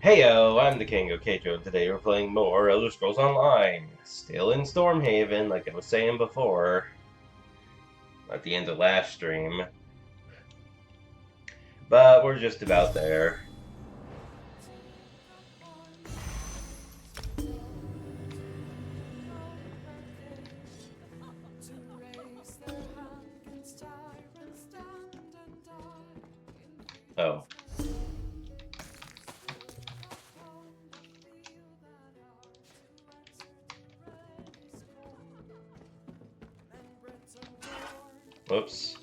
Heyo, I'm the King of Keijo. Today we're playing more Elder Scrolls Online. Still in Stormhaven, like I was saying before, at the end of last stream. But we're just about there. Oh. Whoops.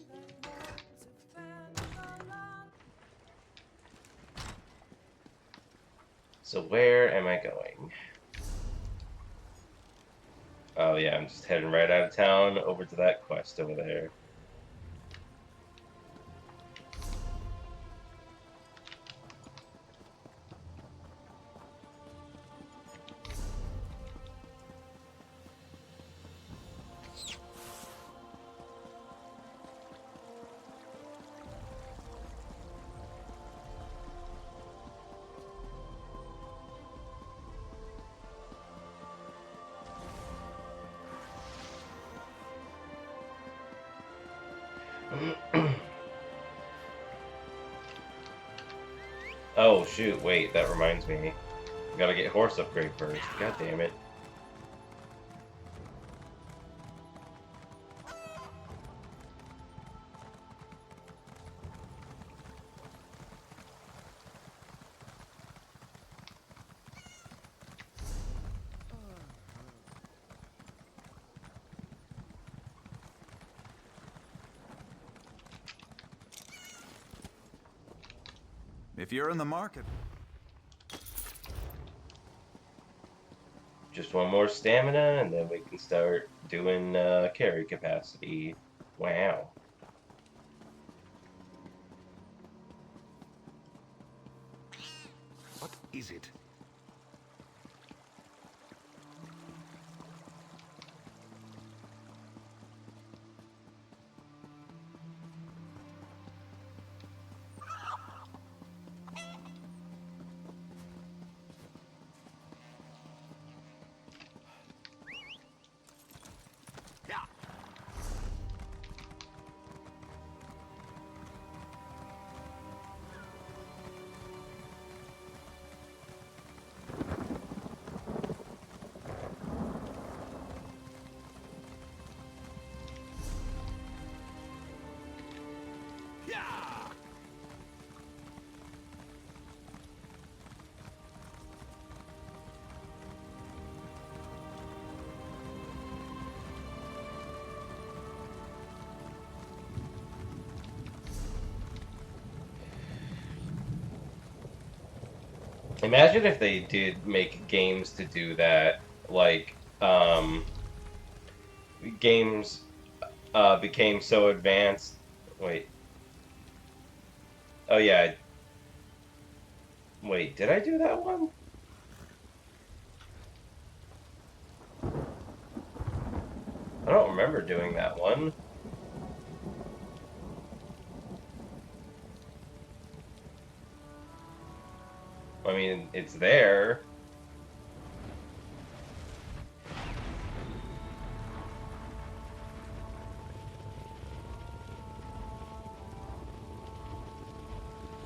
So where am I going? Oh yeah, I'm just heading right out of town over to that quest over there. Oh shoot, wait, that reminds me. Gotta get horse upgrade first. God damn it. If you're in the market. Just one more stamina, and then we can start doing carry capacity. Wow. What is it? Imagine if they did make games to do that, like, games became so advanced. Wait. Oh yeah. Wait, did I do that one? I don't remember doing that one. I mean, it's there.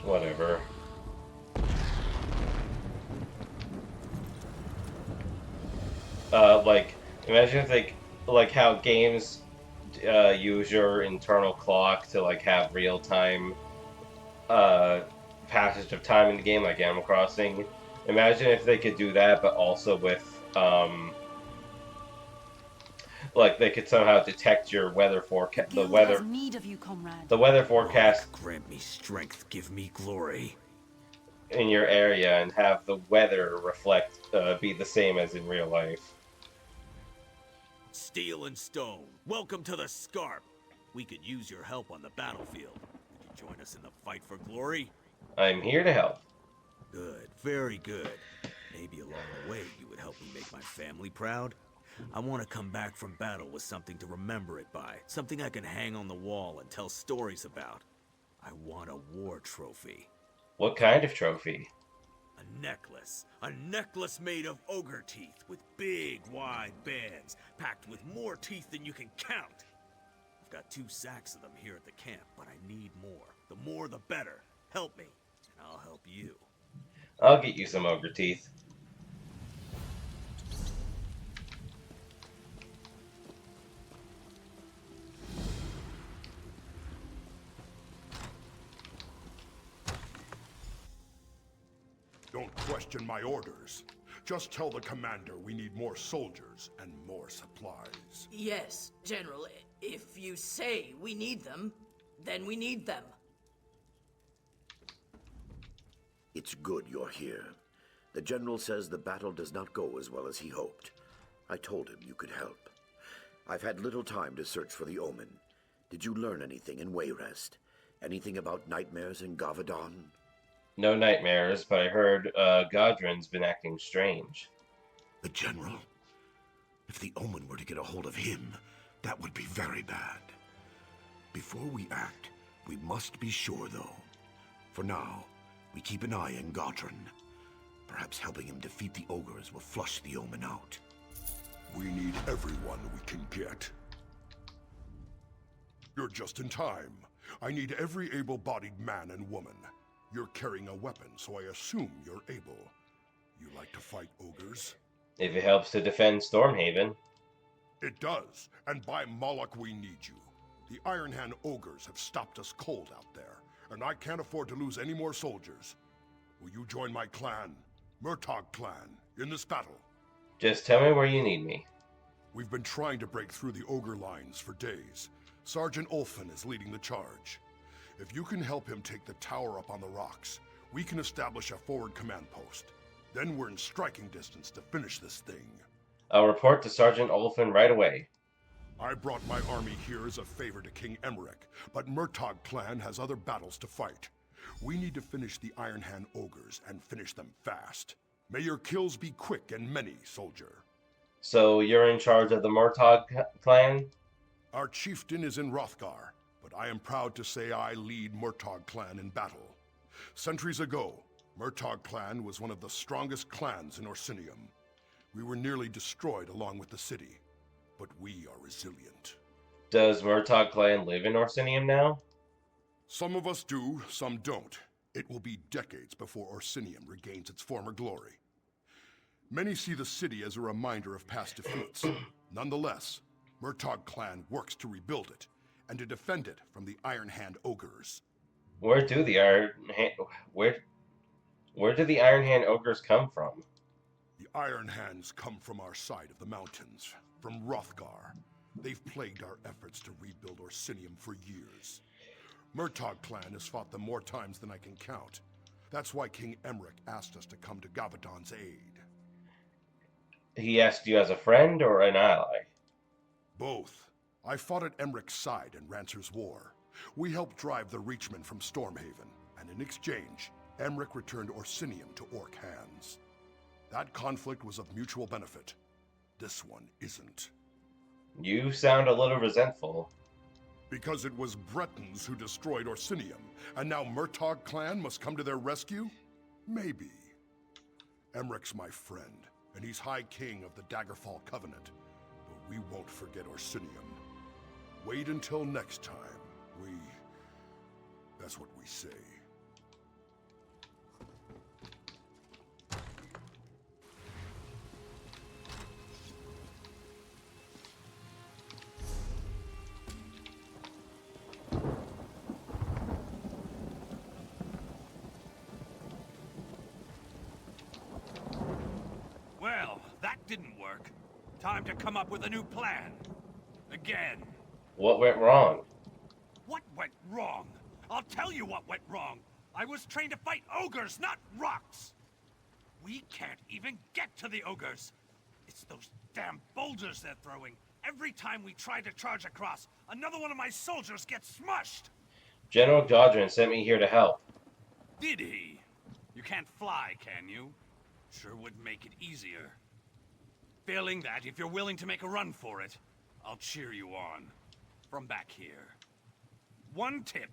Whatever. Like, imagine if they, like how games use your internal clock to like have real time uh, passage of time in the game, like Animal Crossing. Imagine if they could do that, but also with like they could somehow detect your weather forecast, Guild has need of you, comrade. the weather Lord, forecast grant me strength, give me glory. in your area, and have the weather reflect be the same as in real life. Steel and Stone, welcome to the Scarp. We could use your help on the battlefield. Would you join us in the fight for glory? I'm here to help. Good, very good. Maybe along the way you would help me make my family proud. I want to come back from battle with something to remember it by. Something I can hang on the wall and tell stories about. I want a war trophy. What kind of trophy? A necklace. A necklace made of ogre teeth with big, wide bands, packed with more teeth than you can count. I've got 2 sacks of them here at the camp, but I need more. The more, the better. Help me, and I'll help you. I'll get you some ogre teeth. Don't question my orders. Just tell the commander we need more soldiers and more supplies. Yes, General. If you say we need them, then we need them. It's good you're here. The General says the battle does not go as well as he hoped. I told him you could help. I've had little time to search for the Omen. Did you learn anything in Wayrest? Anything about nightmares in Gavadon? No nightmares, but I heard Godrin's been acting strange. The General? If the Omen were to get a hold of him, that would be very bad. Before we act, we must be sure, though. For now, we keep an eye on Godrin. Perhaps helping him defeat the ogres will flush the Omen out. We need everyone we can get. You're just in time. I need every able-bodied man and woman. You're carrying a weapon, so I assume you're able. You like to fight ogres? If it helps to defend Stormhaven. It does, and by Moloch we need you. The Iron Hand ogres have stopped us cold out there, and I can't afford to lose any more soldiers. Will you join my clan, Murtagh clan, in this battle? Just tell me where you need me. We've been trying to break through the ogre lines for days. Sergeant Ulfin is leading the charge. If you can help him take the tower up on the rocks, we can establish a forward command post. Then we're in striking distance to finish this thing. I'll report to Sergeant Olafin right away. I brought my army here as a favor to King Emmerich, but Murtagh clan has other battles to fight. We need to finish the Iron Hand ogres and finish them fast. May your kills be quick and many, soldier. So you're in charge of the Murtagh clan? Our chieftain is in Hrothgar, but I am proud to say I lead Murtagh clan in battle. Centuries ago, Murtagh clan was one of the strongest clans in Orsinium. We were nearly destroyed along with the city, but we are resilient. Does Murtagh clan live in Orsinium now? Some of us do, some don't. It will be decades before Orsinium regains its former glory. Many see the city as a reminder of past defeats. Nonetheless, Murtagh clan works to rebuild it and to defend it from the Iron Hand ogres. Where do the Iron Hand ogres come from? The Iron Hands come from our side of the mountains, from Hrothgar. They've plagued our efforts to rebuild Orsinium for years. Murtagh clan has fought them more times than I can count. That's why King Emmerich asked us to come to Gavadon's aid. He asked you as a friend or an ally? Both. I fought at Emmerich's side in Rancer's War. We helped drive the Reachmen from Stormhaven, and in exchange, Emmerich returned Orsinium to Orc hands. That conflict was of mutual benefit. This one isn't. You sound a little resentful. Because it was Bretons who destroyed Orsinium, and now Murtagh clan must come to their rescue? Maybe. Emmerich's my friend, and he's High King of the Daggerfall Covenant. But we won't forget Orsinium. Wait until next time. That's what we say. Well, that didn't work. Time to come up with a new plan. Again. What went wrong? What went wrong? I'll tell you what went wrong. I was trained to fight ogres, not rocks. We can't even get to the ogres. It's those damn boulders they're throwing. Every time we try to charge across, another one of my soldiers gets smushed. General Godrin sent me here to help. Did he? You can't fly, can you? Sure would make it easier. Failing that, if you're willing to make a run for it, I'll cheer you on. From back here. One tip.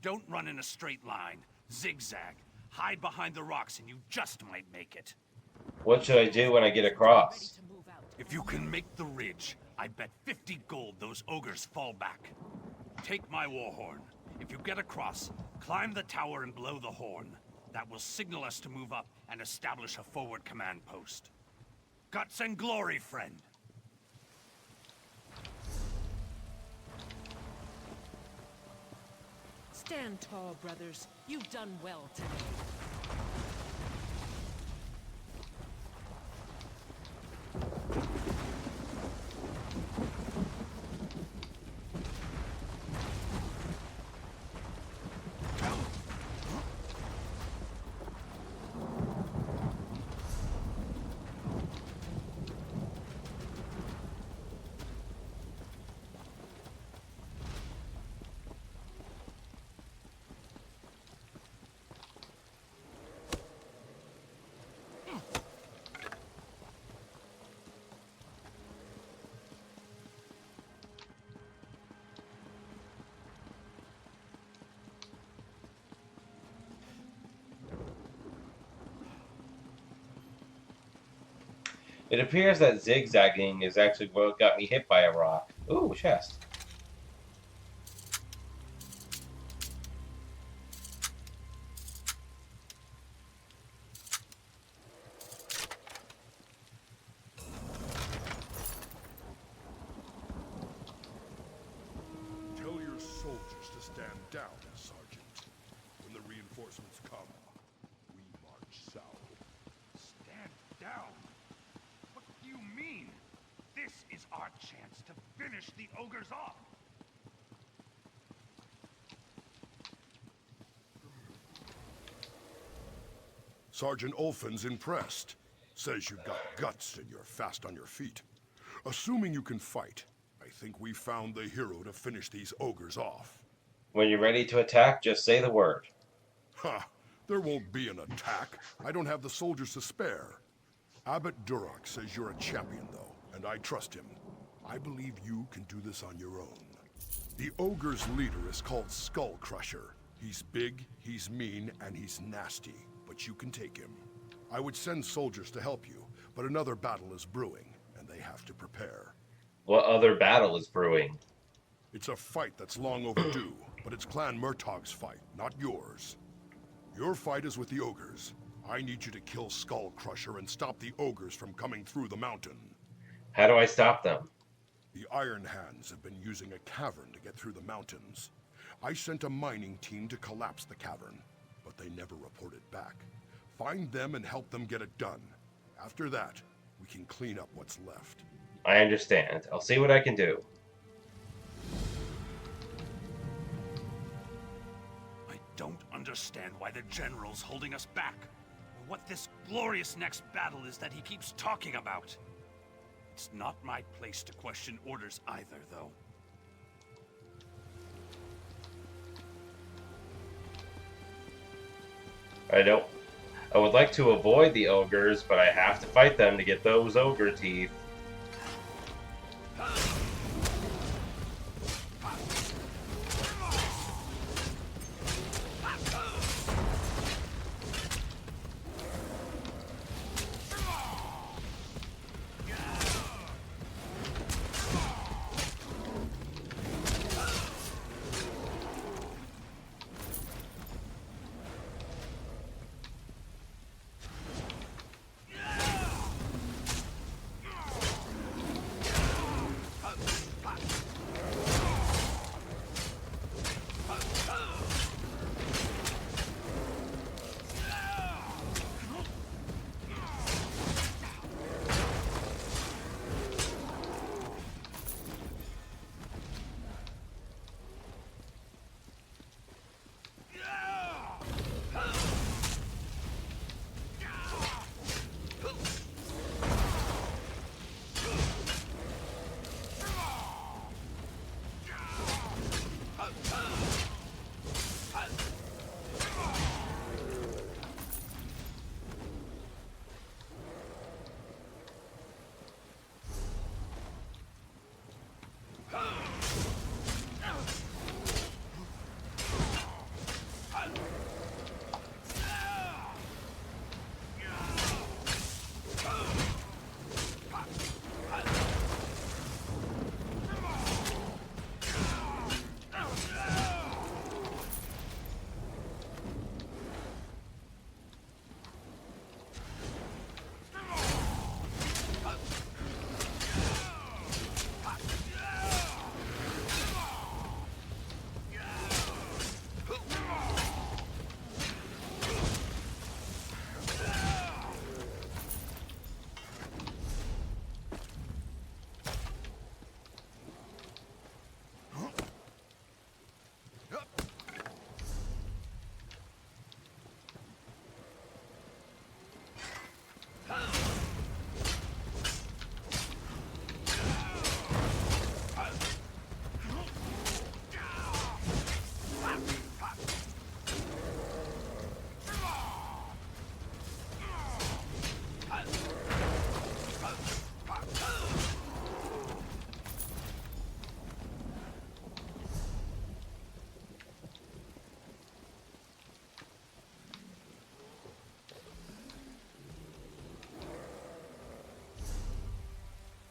Don't run in a straight line. Zigzag. Hide behind the rocks and you just might make it. What should I do when I get across? If you can make the ridge, I bet 50 gold those ogres fall back. Take my war horn. If you get across, climb the tower and blow the horn. That will signal us to move up and establish a forward command post. Guts and glory, friend. Stand tall, brothers. You've done well today. It appears that zigzagging is actually what got me hit by a rock. Ooh, chest. Tell your soldiers to stand down, Sergeant. When the reinforcements come, we march south. Stand down. What do you mean? This is our chance to finish the ogres off. Sergeant Ulfin's impressed. Says you've got guts and you're fast on your feet. Assuming you can fight, I think we found the hero to finish these ogres off. When you're ready to attack, just say the word. Ha! There won't be an attack. I don't have the soldiers to spare. Abbot Duroc says you're a champion, though, and I trust him. I believe you can do this on your own. The ogre's leader is called Skull Crusher. He's big, he's mean, and he's nasty, but you can take him. I would send soldiers to help you, but another battle is brewing, and they have to prepare. What other battle is brewing? It's a fight that's long overdue, but it's Clan Murtaugh's fight, not yours. Your fight is with the ogres. I need you to kill Skull Crusher and stop the ogres from coming through the mountain. How do I stop them? The Iron Hands have been using a cavern to get through the mountains. I sent a mining team to collapse the cavern, but they never reported back. Find them and help them get it done. After that, we can clean up what's left. I understand. I'll see what I can do. I don't understand why the general's holding us back, or what this glorious next battle is that he keeps talking about. It's not my place to question orders either, though. I would like to avoid the ogres, but I have to fight them to get those ogre teeth.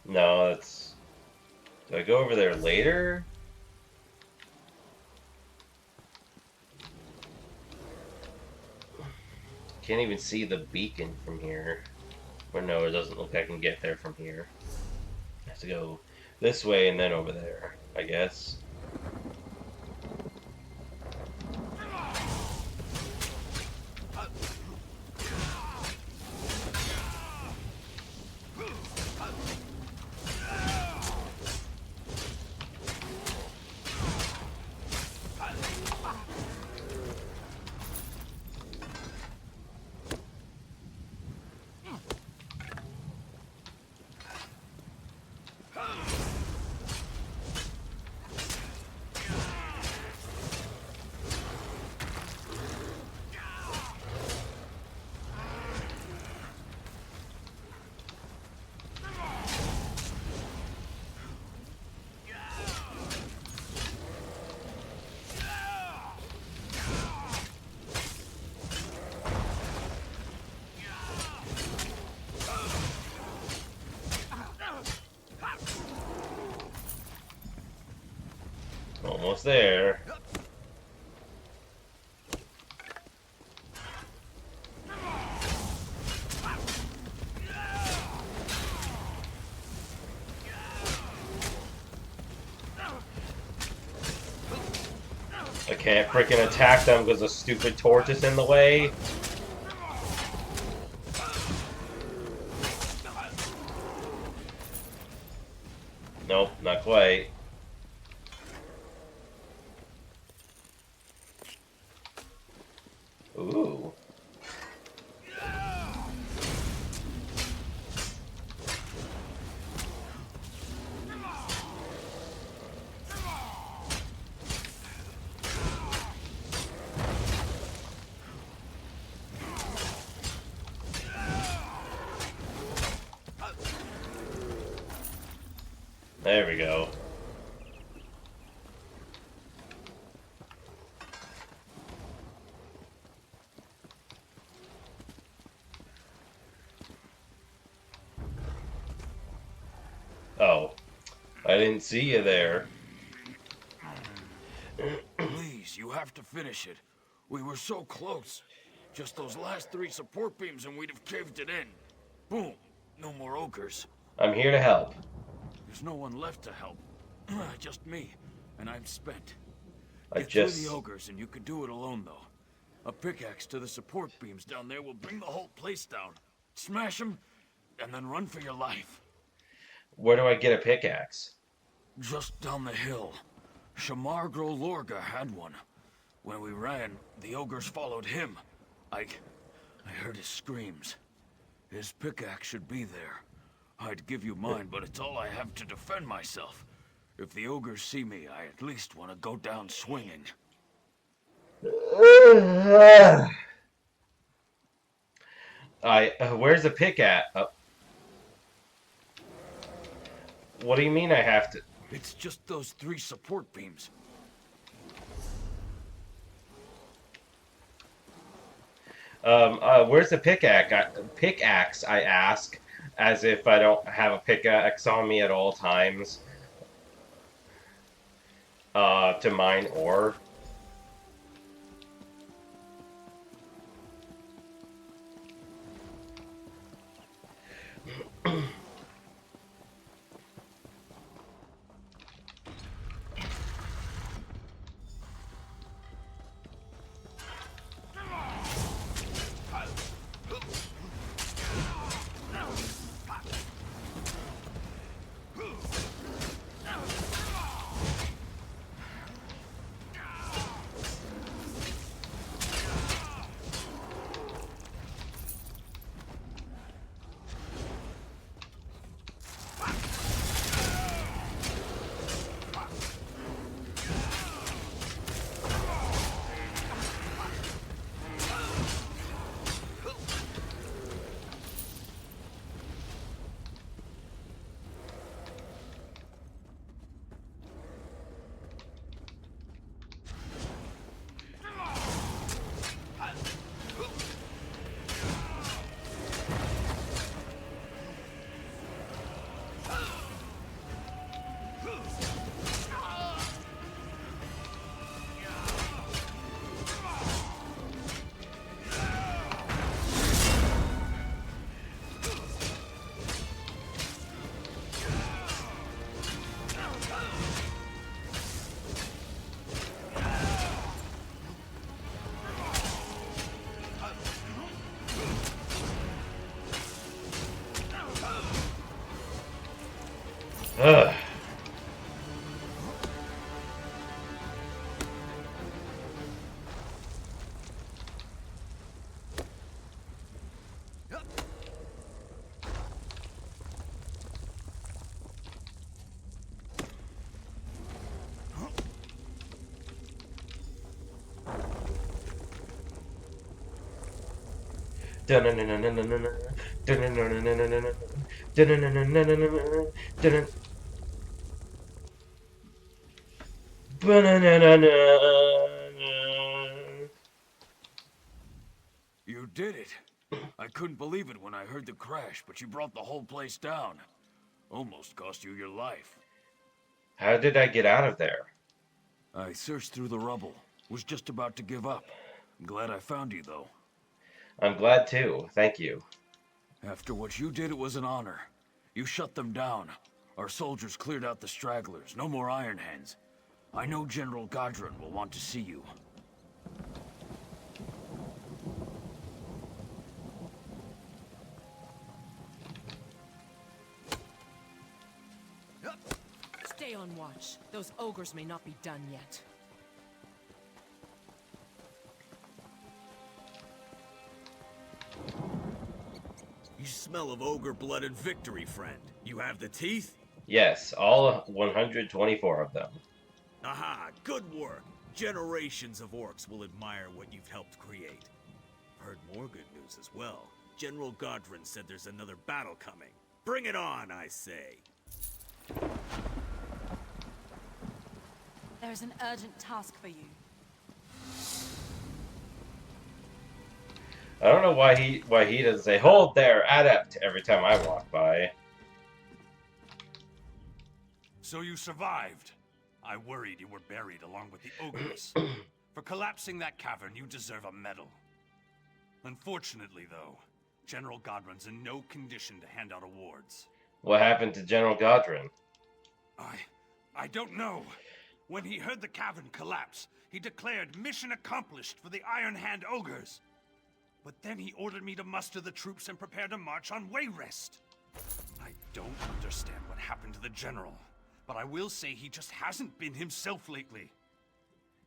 No, that's... Do I go over there later? Can't even see the beacon from here. Or no, it doesn't look like I can get there from here. I have to go this way and then over there, I guess. Almost there. I can't freaking attack them because the stupid torch is in the way. Nope, not quite. Ooh. There we go. Oh, I didn't see you there. Please, you have to finish it. We were so close. Just those last 3 support beams and we'd have caved it in. Boom. No more ogres. I'm here to help. There's no one left to help. Just me. And I'm spent. I Get through just... the ogres and you can do it alone, though. A pickaxe to the support beams down there will bring the whole place down. Smash them, and then run for your life. Where do I get a pickaxe? Just down the hill. Shamargro Lorga had one. When we ran, the ogres followed him. I heard his screams. His pickaxe should be there. I'd give you mine, but it's all I have to defend myself. If the ogres see me, I at least want to go down swinging. Where's the pick at? What do you mean I have to? It's just those 3 support beams. Where's the pickaxe, I ask, as if I don't have a pickaxe on me at all times. To mine ore. Ugh. You did it. I couldn't believe it when I heard the crash, but you brought the whole place down. Almost cost you your life. How did I get out of there? I searched through the rubble. Was just about to give up. I'm glad I found you, though. I'm glad too. Thank you. After what you did, it was an honor. You shut them down. Our soldiers cleared out the stragglers. No more Iron Hands. I know General Godron will want to see you. Stay on watch. Those ogres may not be done yet. You smell of ogre blood and victory, friend. You have the teeth? Yes, all 124 of them. Aha, good work. Generations of orcs will admire what you've helped create. Heard more good news as well. General Godron said there's another battle coming. Bring it on, I say. There's an urgent task for you. I don't know why he doesn't say "Hold there, adept" every time I walk by. So you survived. I worried you were buried along with the ogres. For collapsing that cavern, you deserve a medal. Unfortunately, though, General Godron's in no condition to hand out awards. What happened to General Godron? I don't know. When he heard the cavern collapse, he declared mission accomplished for the Iron Hand ogres. But then he ordered me to muster the troops and prepare to march on Wayrest. I don't understand what happened to the general, but I will say he just hasn't been himself lately.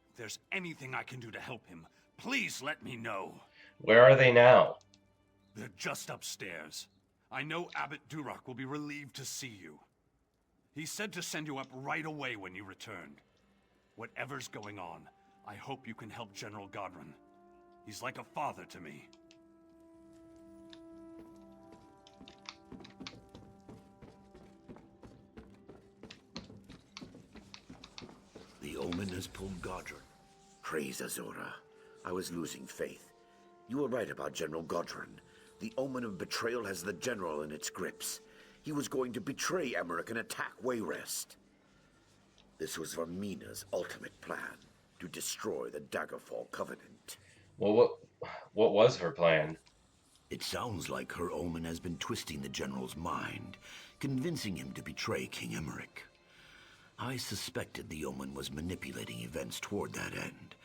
If there's anything I can do to help him, please let me know. Where are they now? They're just upstairs. I know Abbot Duroc will be relieved to see you. He said to send you up right away when you returned. Whatever's going on, I hope you can help General Godron. He's like a father to me. The Omen has pulled Godron. Praise Azora. I was losing faith. You were right about General Godron. The Omen of Betrayal has the General in its grips. He was going to betray Emmerich and attack Wayrest. This was Vermina's ultimate plan, to destroy the Daggerfall Covenant. Well, what was her plan? It sounds like her Omen has been twisting the General's mind, convincing him to betray King Emmerich. I suspected the Omen was manipulating events toward that end,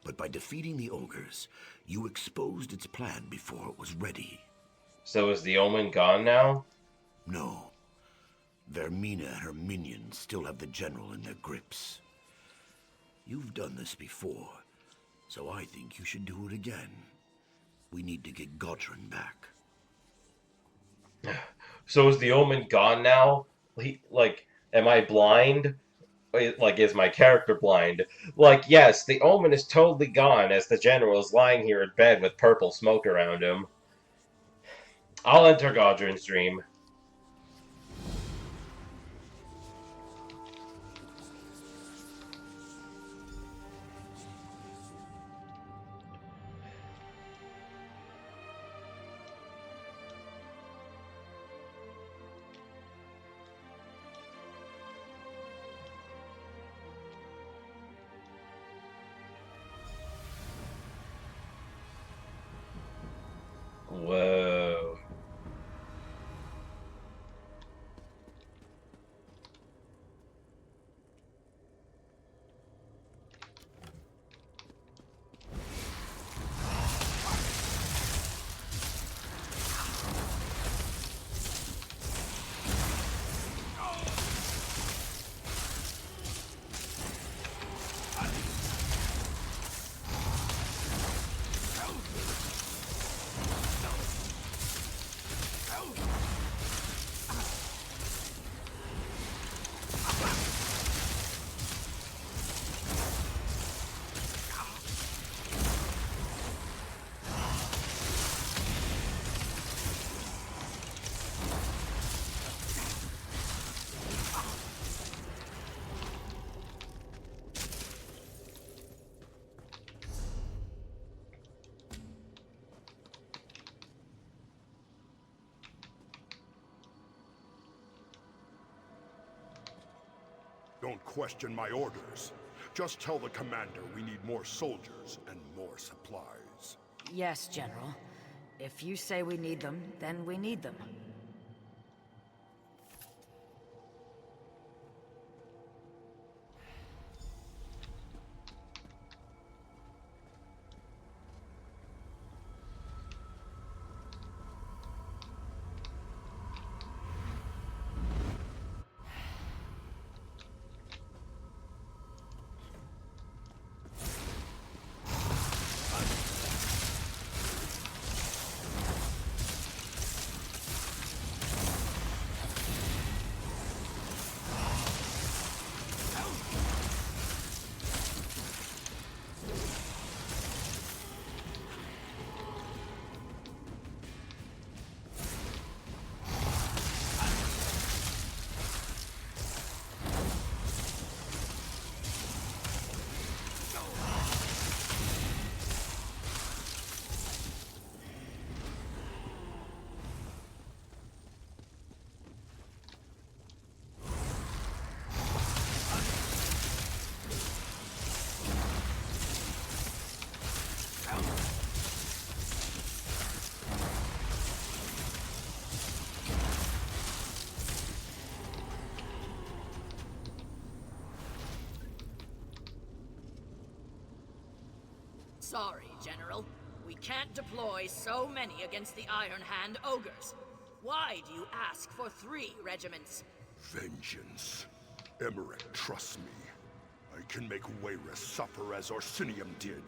but by defeating the ogres, you exposed its plan before it was ready. So is the Omen gone now? No. Vermina and her minions still have the General in their grips. You've done this before, so I think you should do it again. We need to get Godron back. So is the Omen gone now? Am I blind? Is my character blind? Yes, the Omen is totally gone as the General is lying here in bed with purple smoke around him. I'll enter Godron's dream. Whoa. Don't question my orders. Just tell the commander we need more soldiers and more supplies. Yes, General. If you say we need them, then we need them. Sorry, General. We can't deploy so many against the Iron Hand ogres. Why do you ask for 3 regiments? Vengeance. Emmerich trusts me. I can make Wayrus suffer as Orsinium did.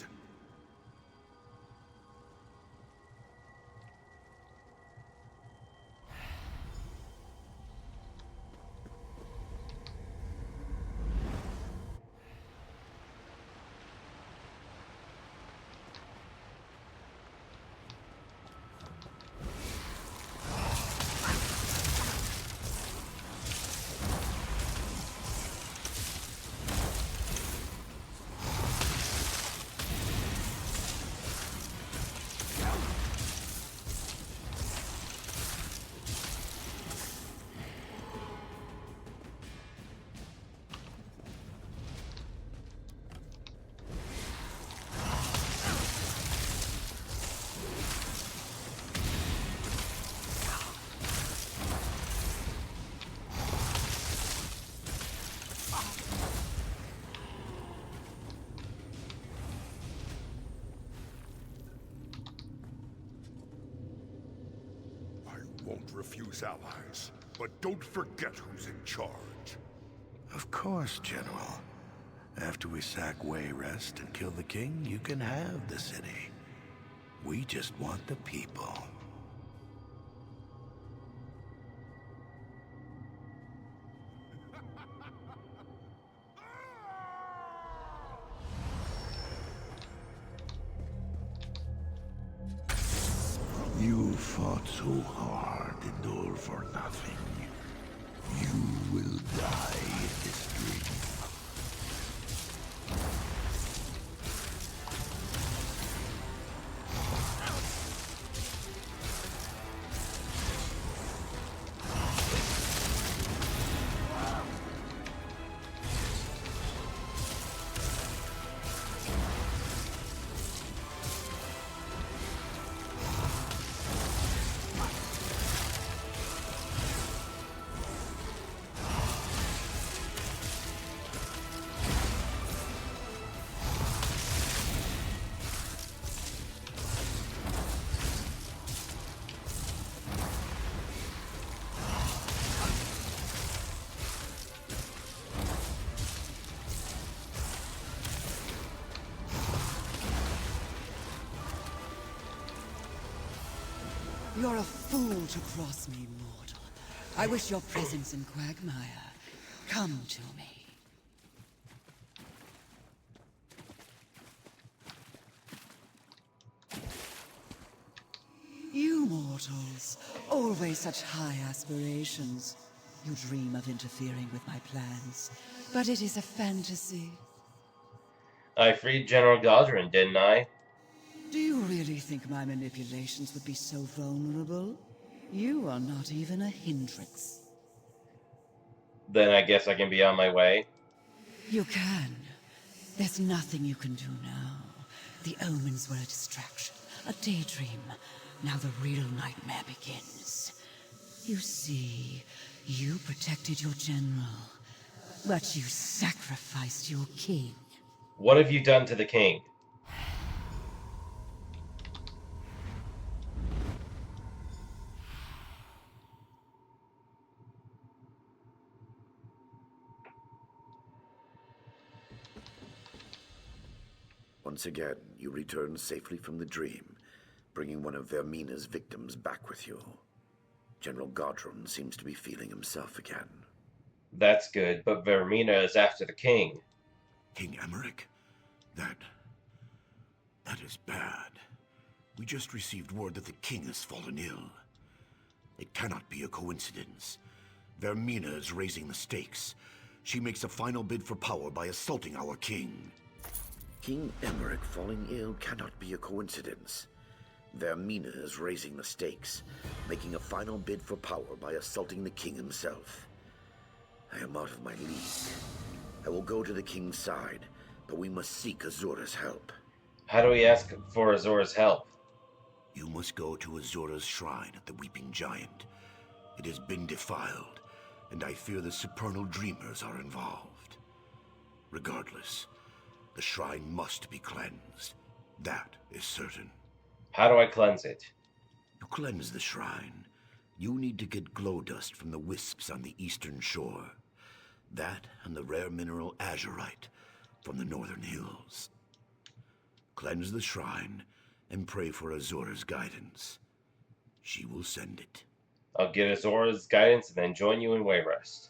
Won't refuse allies, but don't forget who's in charge. Of course, General. After we sack Wayrest and kill the king, you can have the city. We just want the people. You fought so hard and all for nothing. You will die in this dream. You're a fool to cross me, mortal. I wish your presence in Quagmire. Come to me. You mortals, always such high aspirations. You dream of interfering with my plans, but it is a fantasy. I freed General Godrin, didn't I? Do you really think my manipulations would be so vulnerable? You are not even a hindrance. Then I guess I can be on my way. You can. There's nothing you can do now. The omens were a distraction, a daydream. Now the real nightmare begins. You see, you protected your general, but you sacrificed your king. What have you done to the king? Once again, you return safely from the dream, bringing one of Vermina's victims back with you. General Godron seems to be feeling himself again. That's good, but Vermina is after the king. King Emmerich? That is bad. We just received word that the king has fallen ill. It cannot be a coincidence. Vermina is raising the stakes. She makes a final bid for power by assaulting our king. King Emmerich falling ill cannot be a coincidence. Vermina is raising the stakes, making a final bid for power by assaulting the king himself. I am out of my league. I will go to the king's side, but we must seek Azura's help. How do we ask for Azura's help? You must go to Azura's shrine at the Weeping Giant. It has been defiled, and I fear the supernal dreamers are involved. Regardless, the shrine must be cleansed. That is certain. How do I cleanse it? To cleanse the shrine, you need to get glow dust from the wisps on the eastern shore. That and the rare mineral azurite from the northern hills. Cleanse the shrine and pray for Azura's guidance. She will send it. I'll get Azura's guidance and then join you in Wayrest.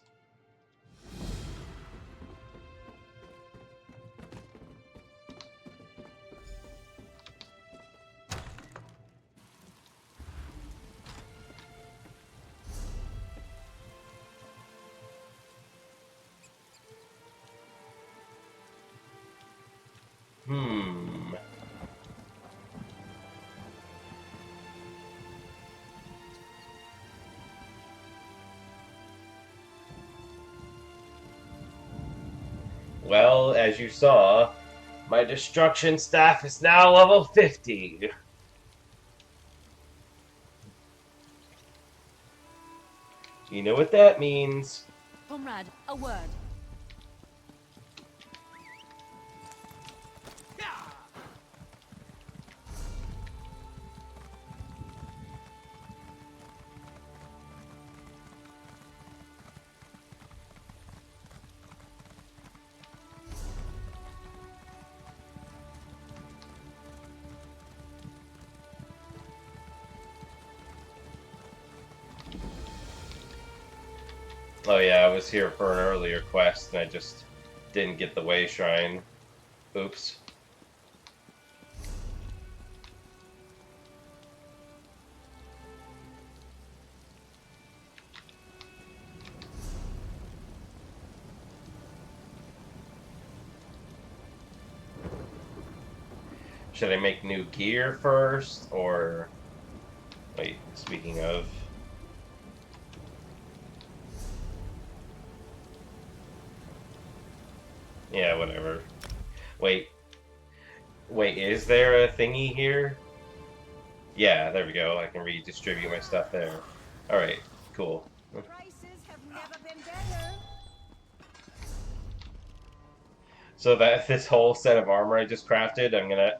Well, as you saw, my destruction staff is now level 50. You know what that means. Comrade, a word. Oh yeah, I was here for an earlier quest and I just didn't get the Way Shrine. Oops. Should I make new gear first, or... Wait, speaking of... Yeah, whatever. Wait, is there a thingy here? Yeah, there we go. I can redistribute my stuff there. Alright, cool. Prices have never been better. So that this whole set of armor I just crafted,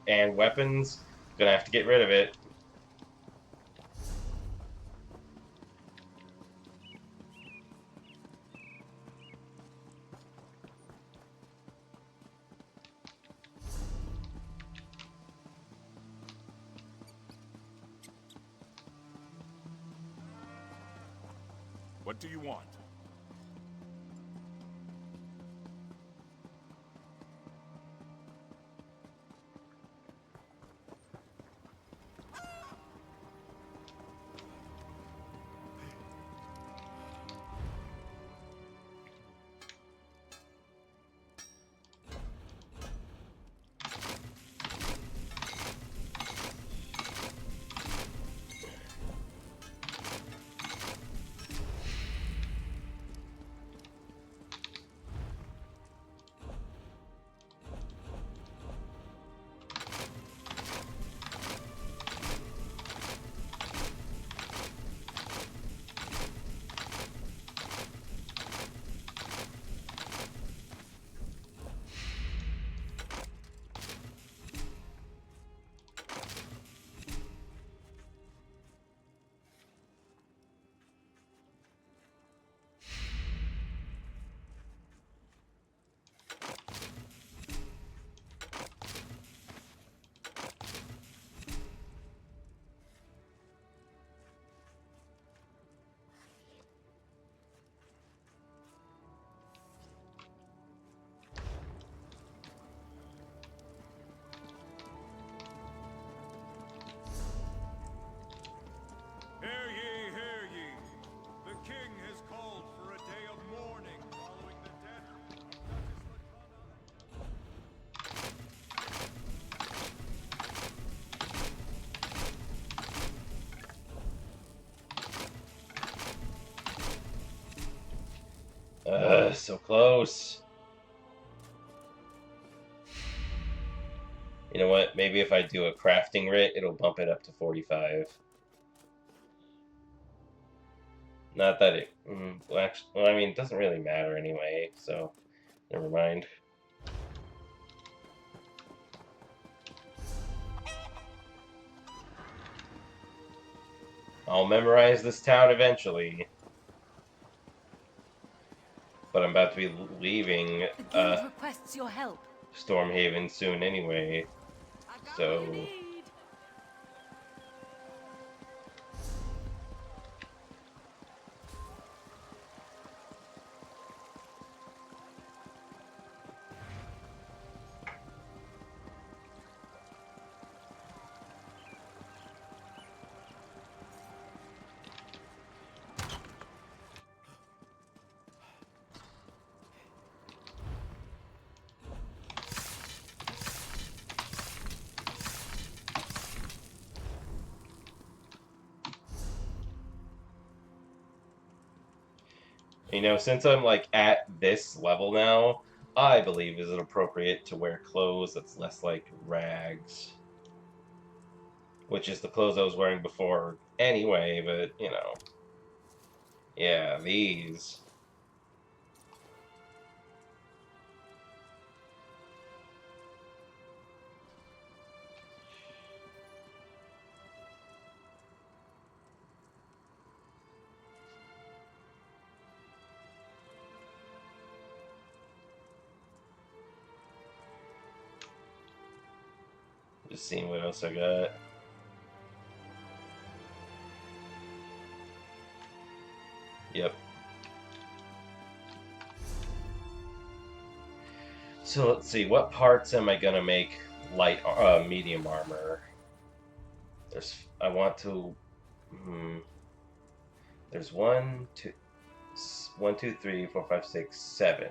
and weapons, gonna have to get rid of it. What do you want? So close. You know what? Maybe if I do a crafting writ, it'll bump it up to 45. Not that it... well, actually, well, I mean, it doesn't really matter anyway, so never mind. I'll memorize this town eventually. But I'm about to be leaving The guild requests your help. Stormhaven soon anyway. So... You know, since I'm like at this level now, I believe is it appropriate to wear clothes that's less like rags. Which is the clothes I was wearing before anyway, but you know. Yeah, these. Just seeing what else I got. Yep. So let's see, what parts am I gonna make light, medium armor? I want to, there's 1, 2, 1, 2, 3, 4, 5, 6, 7.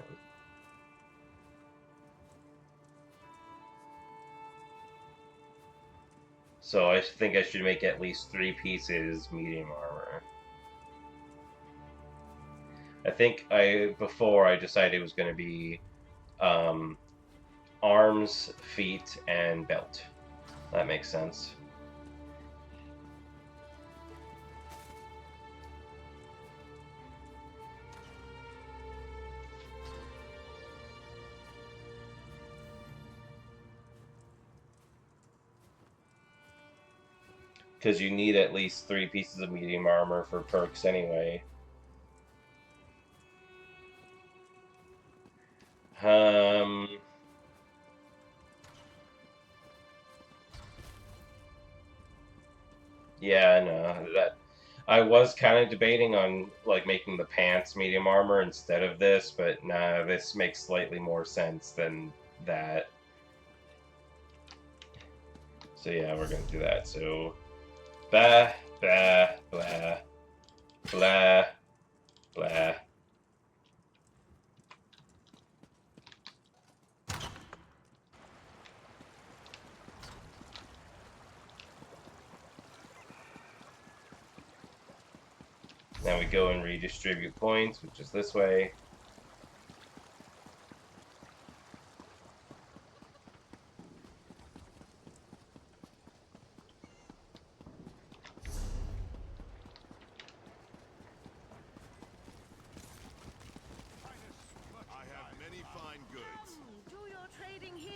So I think I should make at least 3 pieces medium armor. I think before I decided it was going to be arms, feet, and belt. That makes sense. Because you need at least 3 pieces of medium armor for perks anyway. Yeah, I know that. I was kind of debating on like making the pants medium armor instead of this, but nah, this makes slightly more sense than that. So yeah, we're gonna do that. So, blah, blah, blah, blah, blah. Now we go and redistribute points, which is this way. I have many fine goods. Do your trading here.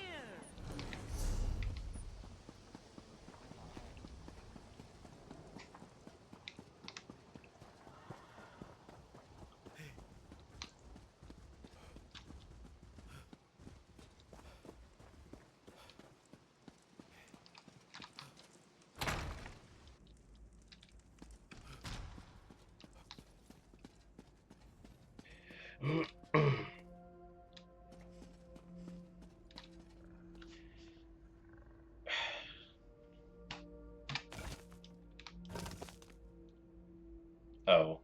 Oh.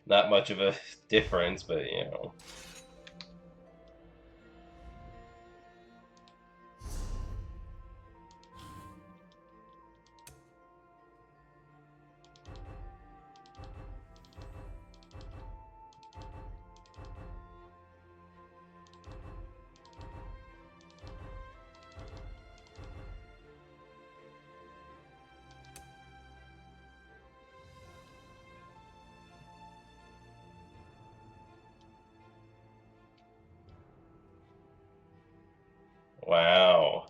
Not much of a difference, but you know. Wow.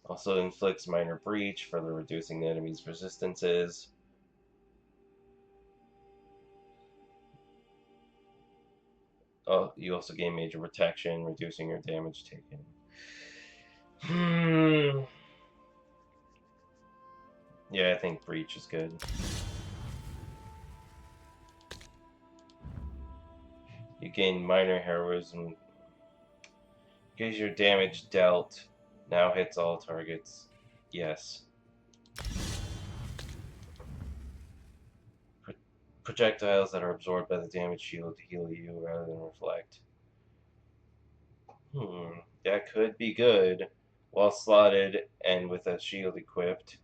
Also inflicts minor breach, further reducing the enemy's resistances. Oh, you also gain major protection, reducing your damage taken. Yeah, I think breach is good. You gain minor heroism. Gives your damage dealt. Now hits all targets. Yes. Projectiles that are absorbed by the damage shield heal you rather than reflect. That could be good. While slotted and with a shield equipped,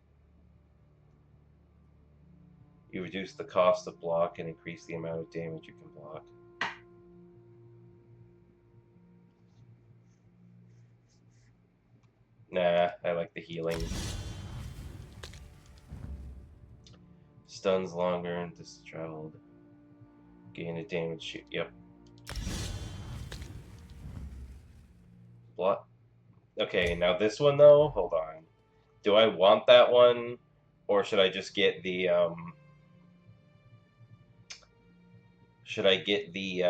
you reduce the cost of block and increase the amount of damage you can block. Nah, I like the healing. Stuns longer and distance traveled. Gain a damage shield. Yep. Block. Okay, now this one though, hold on. Do I want that one? Or should I just get the, should I get the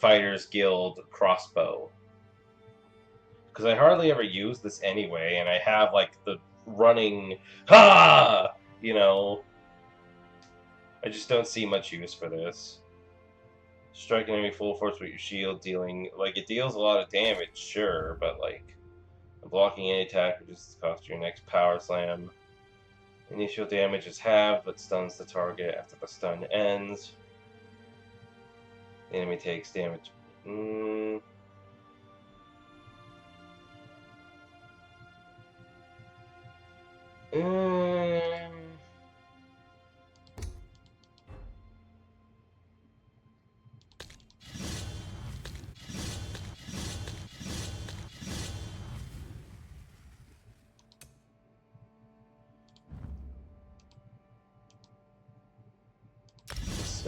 Fighters Guild crossbow? Because I hardly ever use this anyway, and I have, like, the running, ha! You know, I just don't see much use for this. Strike an enemy full force with your shield, dealing, like, it deals a lot of damage, sure, but, like, blocking any attack reduces the cost of your next power slam. Initial damage is halved, but stuns the target after the stun ends. The enemy takes damage.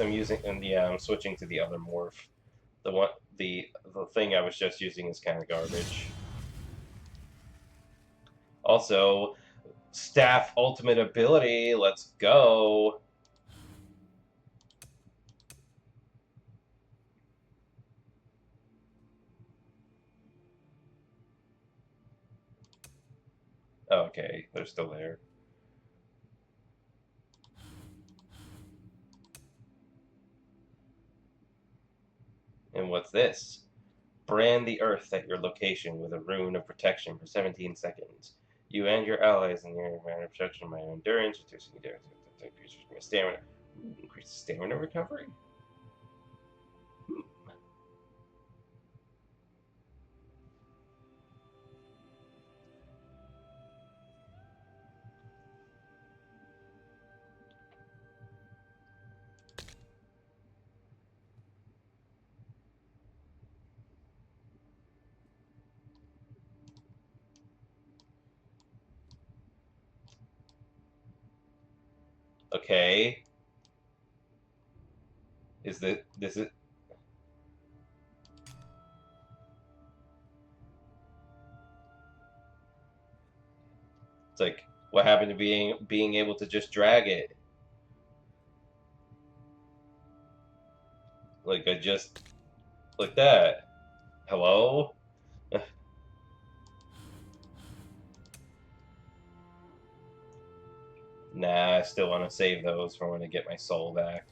I'm using, and yeah, I'm switching to the other morph. The thing I was just using is kind of garbage. Also, staff ultimate ability. Let's go. Okay, they're still there. And what's this? Brand the earth at your location with a rune of protection for 17 seconds. You and your allies in your environment of protection by endurance, reducing your stamina. Increase stamina recovery? Okay. This is... It's like, what happened to being able to just drag it? Like, I just... Like that. Hello? Nah, I still want to save those for when I get my soul back.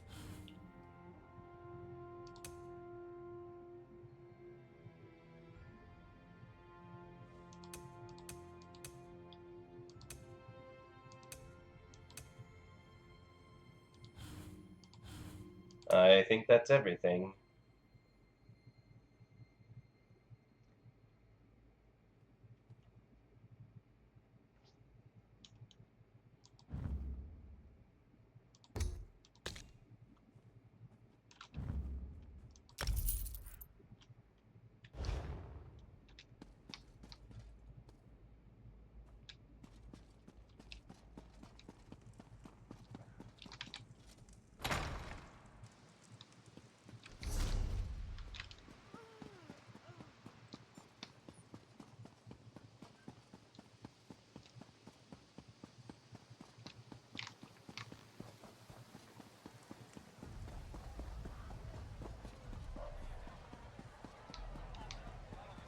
I think that's everything.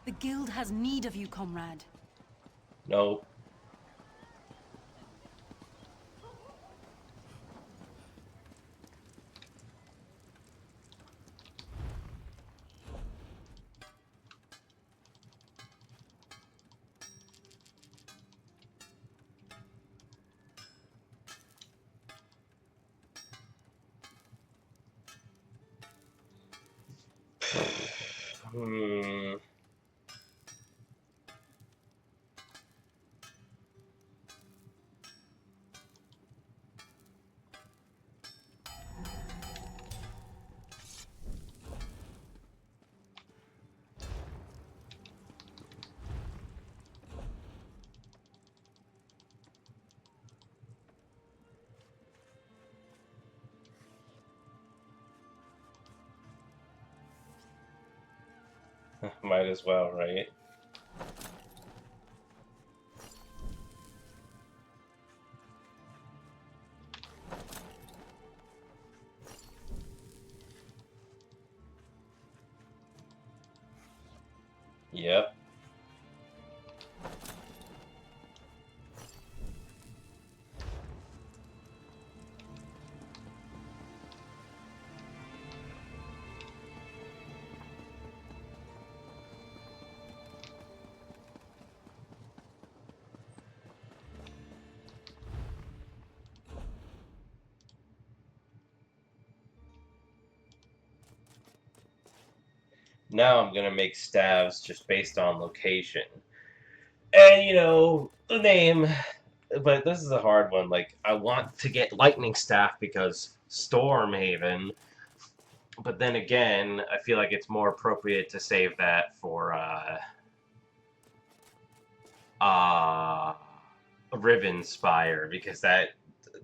The guild has need of you, comrade. Nope. Hmm. Might as well, right? Yep. Now I'm gonna make staves just based on location. And, you know, the name, but this is a hard one. Like, I want to get lightning staff because Stormhaven, but then again, I feel like it's more appropriate to save that for, uh, Riven Spire, because that,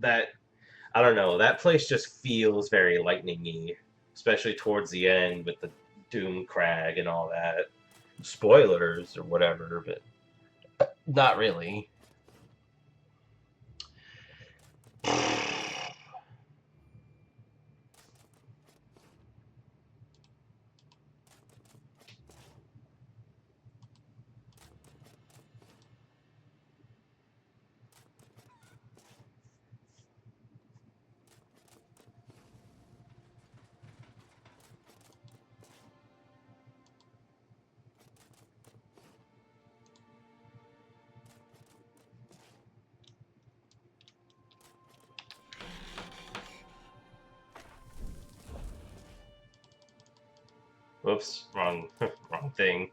I don't know, that place just feels very lightning-y, especially towards the end with the Doom Crag and all that. Spoilers or whatever, but not really. Whoops, wrong, wrong thing.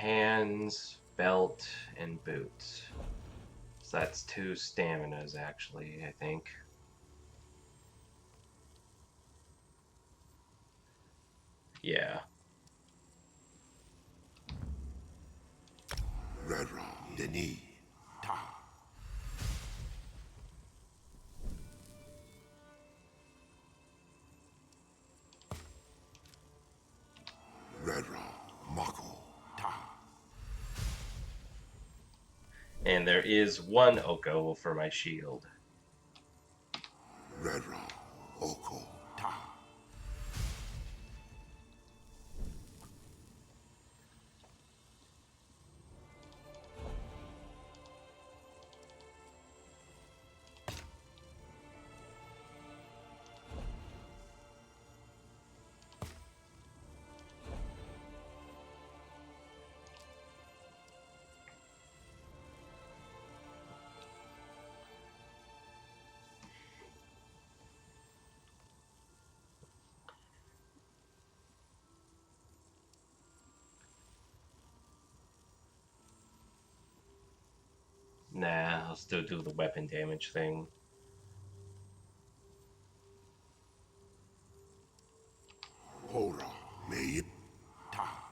Hands, belt, and boots. So that's 2 staminas, actually, I think. Yeah. Redra, Denis, Ta. Redra, Mako, Ta. And there is 1 Oko for my shield. Redra, Oko, Ta. Nah, I'll still do the weapon damage thing. Hora, Meip, Ta.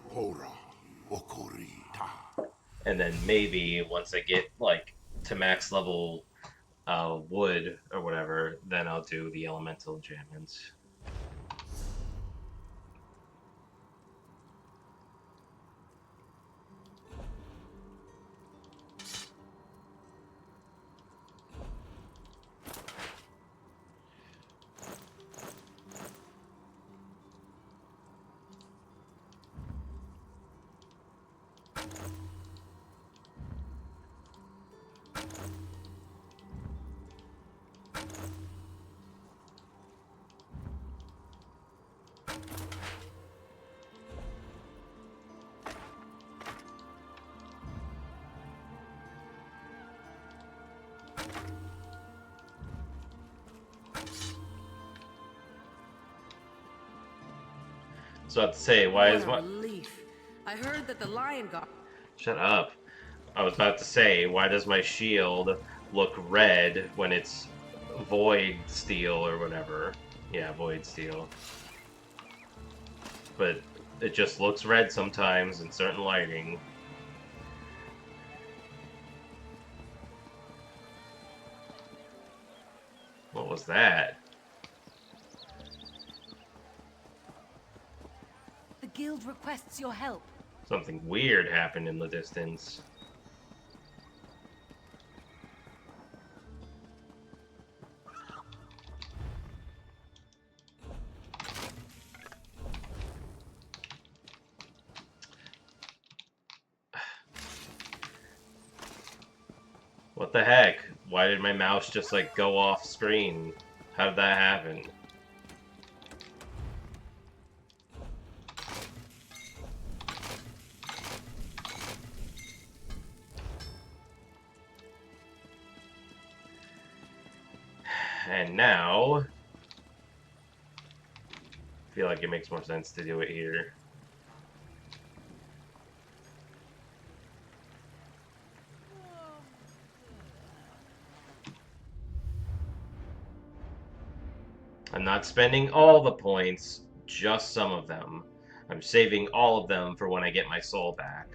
Hora, Okori, Ta. And then maybe once I get like to max level wood or whatever, then I'll do the elemental enchantments. So I have to say, why is What my... a relief. I heard that the lion got... Shut up. I was about to say, why does my shield look red when it's void steel or whatever? Yeah, void steel. But it just looks red sometimes in certain lighting. What was that? The guild requests your help. Something weird happened in the distance. What the heck? Why did my mouse just like go off screen? How did that happen? And now, I feel like it makes more sense to do it here. I'm not spending all the points, just some of them. I'm saving all of them for when I get my soul back.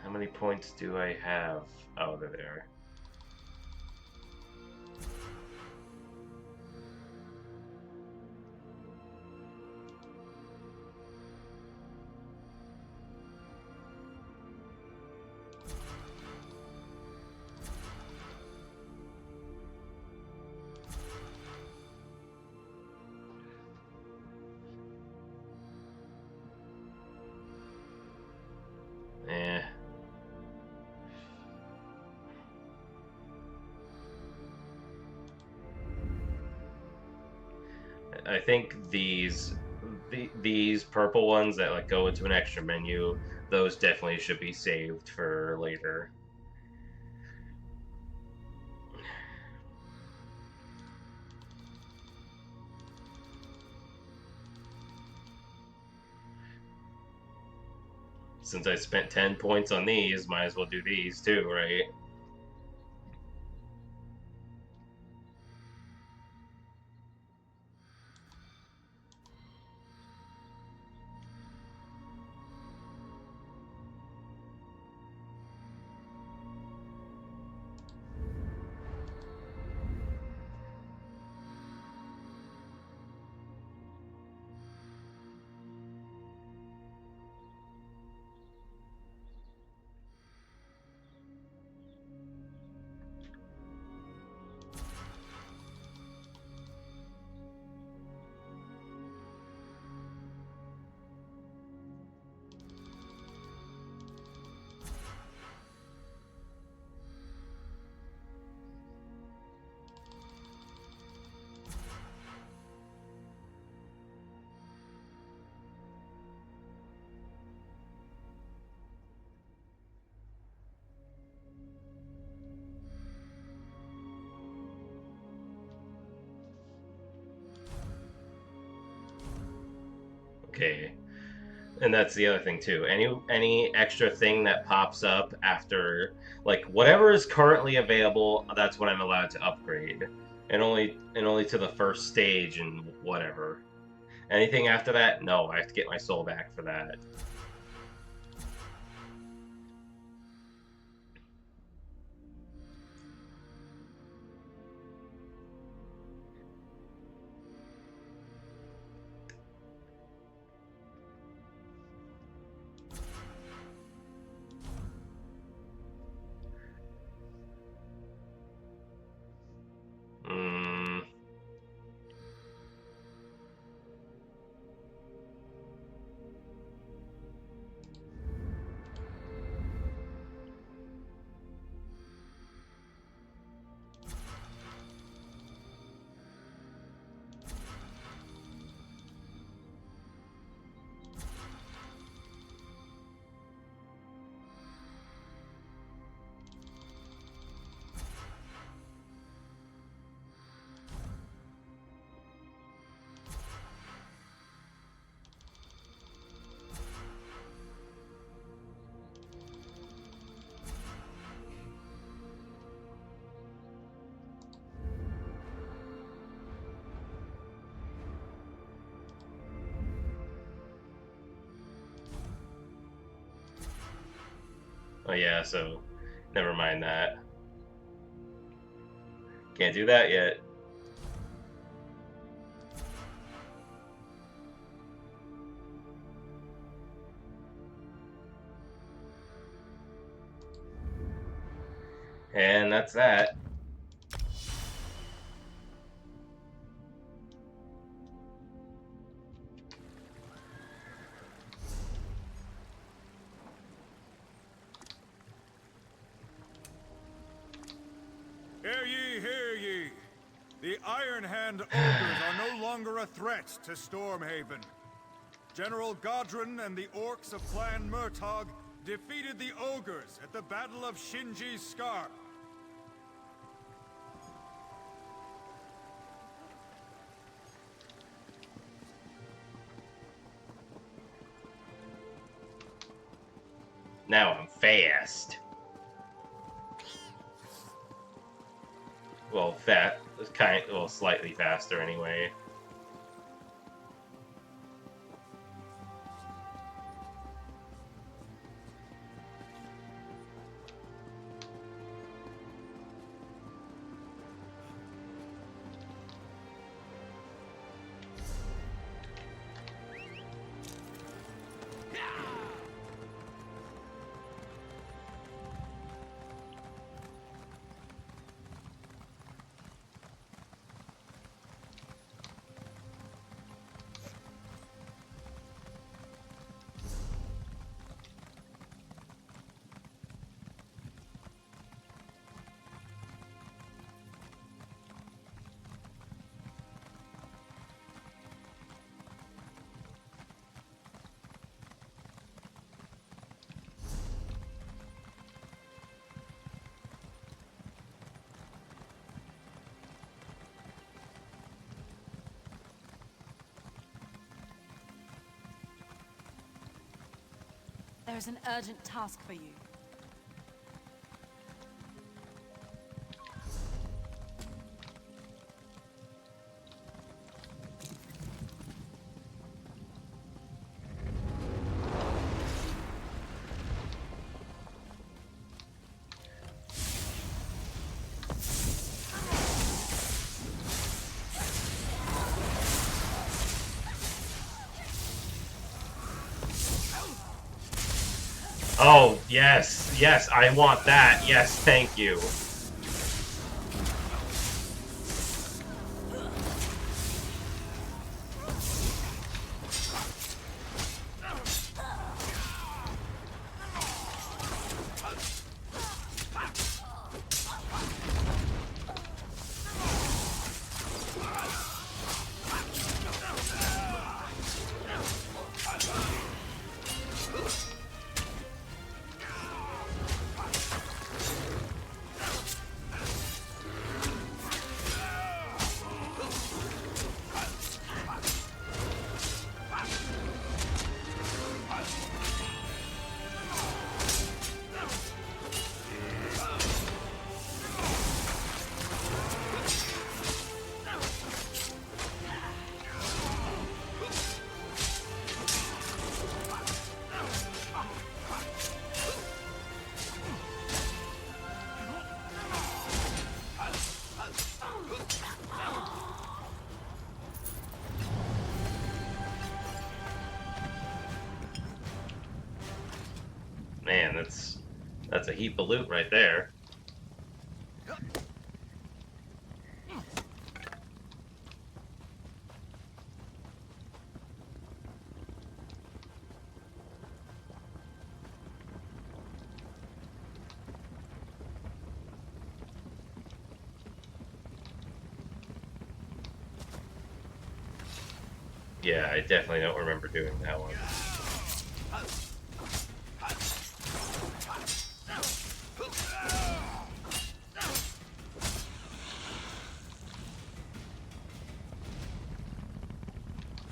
How many points do I have? Oh, they're there. I think these purple ones that like go into an extra menu, those definitely should be saved for later. Since I spent 10 points on these, might as well do these too, right? Okay. And that's the other thing too. Any extra thing that pops up after like whatever is currently available, that's what I'm allowed to upgrade. And only to the first stage and whatever. Anything after that, no, I have to get my soul back for that. Mm. Oh yeah, so never mind that. Can't do that yet. And that's that. Hear ye, hear ye! The Iron Hand ogres are no longer a threat to Stormhaven. General Godrun and the orcs of Clan Murtagh defeated the ogres at the Battle of Shinji's Scar. Now I'm fast. Well, slightly faster anyway. There's an urgent task for you. Oh, yes, yes, I want that. Yes, thank you. Man, that's a heap of loot right there. Yeah, I definitely don't remember doing that one.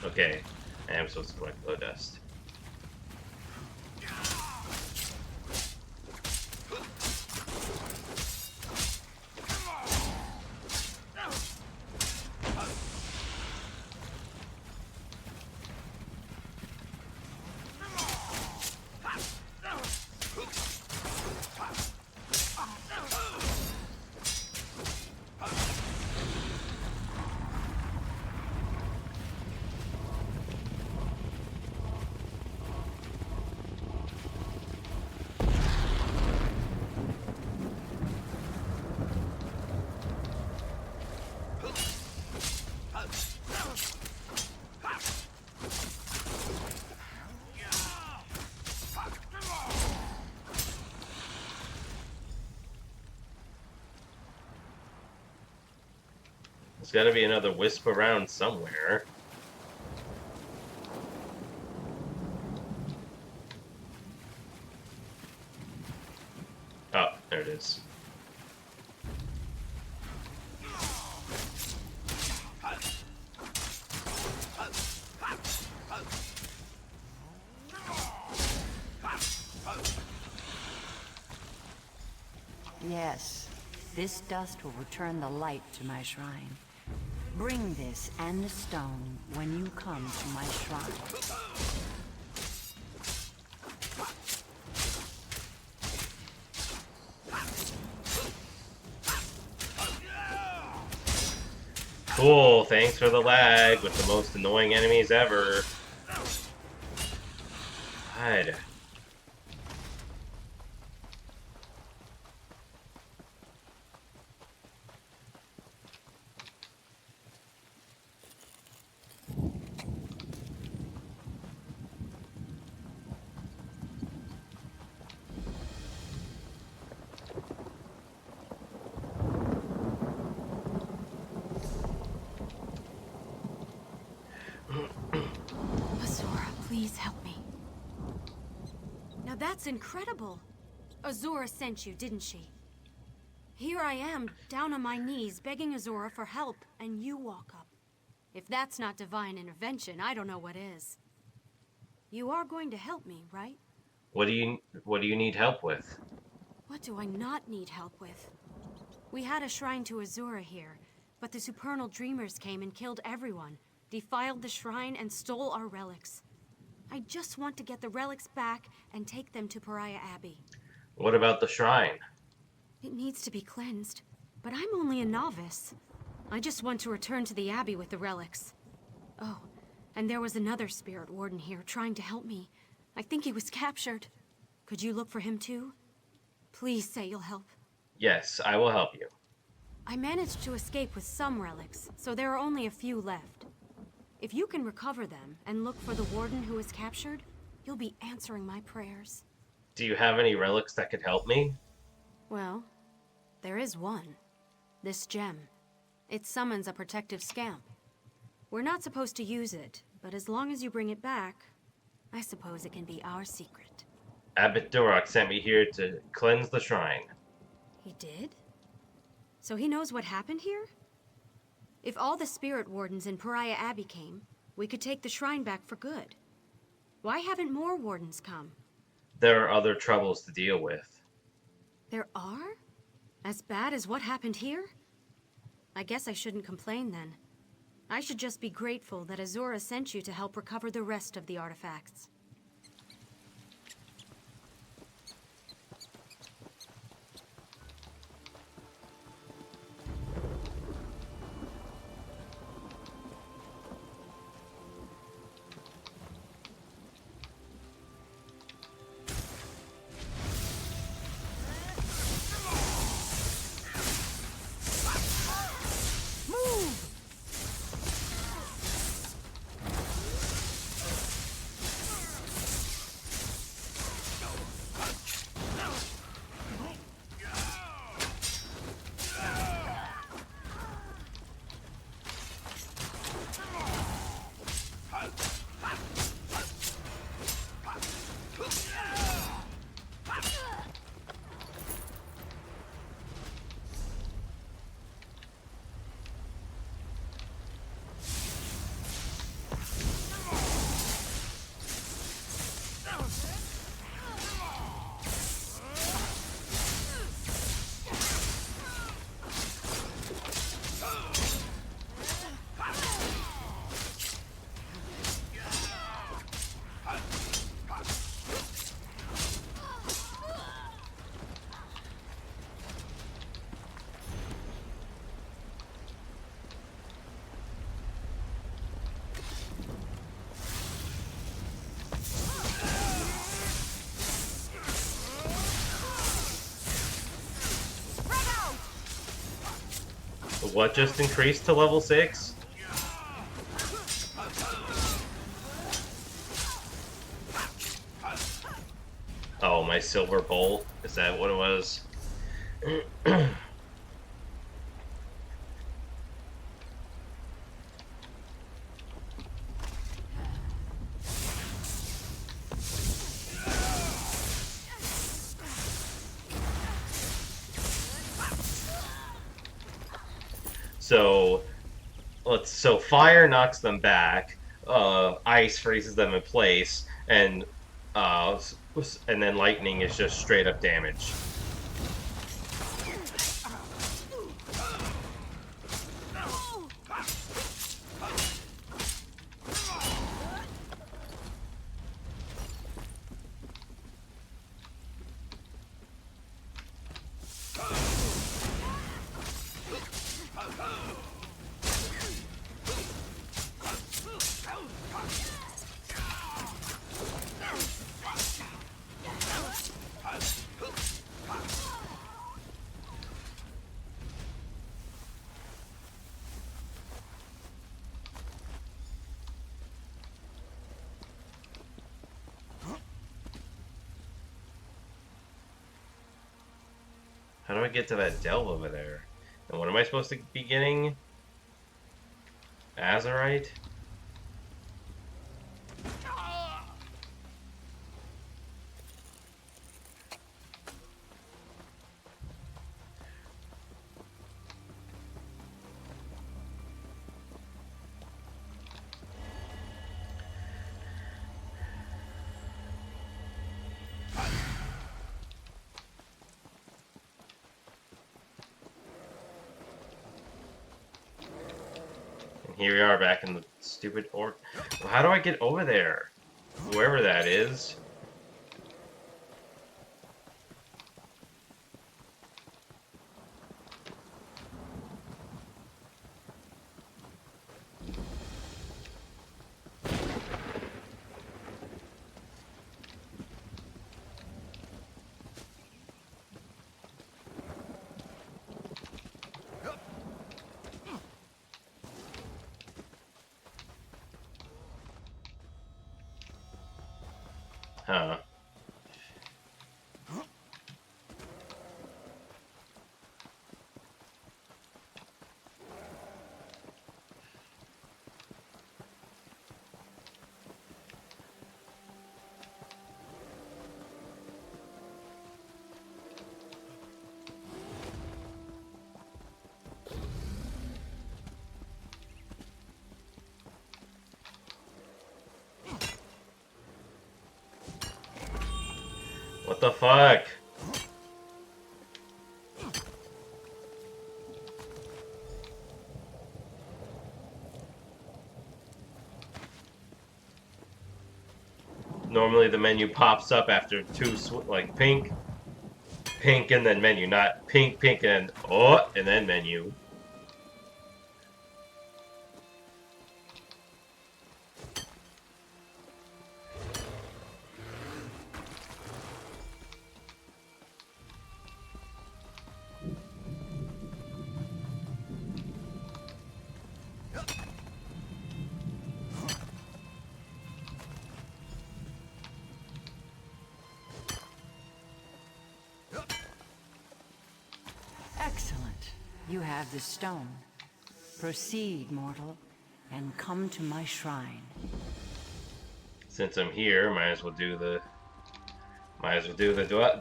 Okay, I am supposed to collect glow dust. There's gotta be another wisp around somewhere. Oh, there it is. Yes, this dust will return the light to my shrine. Bring this and the stone when you come to my shrine. Cool, thanks for the lag with the most annoying enemies ever. God. Azura, please help me. Now that's incredible. Azura sent you, didn't she? Here I am, down on my knees, begging Azura for help, and you walk up. If that's not divine intervention, I don't know what is. You are going to help me, right? What do you need help with? What do I not need help with? We had a shrine to Azura here, but the supernal dreamers came and killed everyone, defiled the shrine, and stole our relics. I just want to get the relics back and take them to Pariah Abbey. What about the shrine? It needs to be cleansed, but I'm only a novice. I just want to return to the Abbey with the relics. Oh, and there was another spirit warden here trying to help me. I think he was captured. Could you look for him too? Please say you'll help. Yes, I will help you. I managed to escape with some relics, so there are only a few left. If you can recover them and look for the warden who was captured, you'll be answering my prayers. Do you have any relics that could help me? Well, there is one. This gem. It summons a protective scamp. We're not supposed to use it, but as long as you bring it back, I suppose it can be our secret. Abbot Duroc sent me here to cleanse the shrine. He did? So he knows what happened here? If all the spirit wardens in Pariah Abbey came, we could take the shrine back for good. Why haven't more wardens come? There are other troubles to deal with. There are? As bad as what happened here? I guess I shouldn't complain then. I should just be grateful that Azura sent you to help recover the rest of the artifacts. What just increased to level 6? Oh, my silver bolt? Is that what it was? So fire knocks them back, ice freezes them in place, and then lightning is just straight up damage. How do I get to that delve over there? And what am I supposed to be getting? Azurite? Here we are back in the stupid Well, how do I get over there? Whoever that is. Huh. What the fuck? Normally the menu pops up after two, like pink, pink, and then menu, not pink, pink, and oh, and then menu. Excellent. You have the stone. Proceed, mortal, and come to my shrine. Since I'm here, might as well do the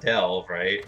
delve, right?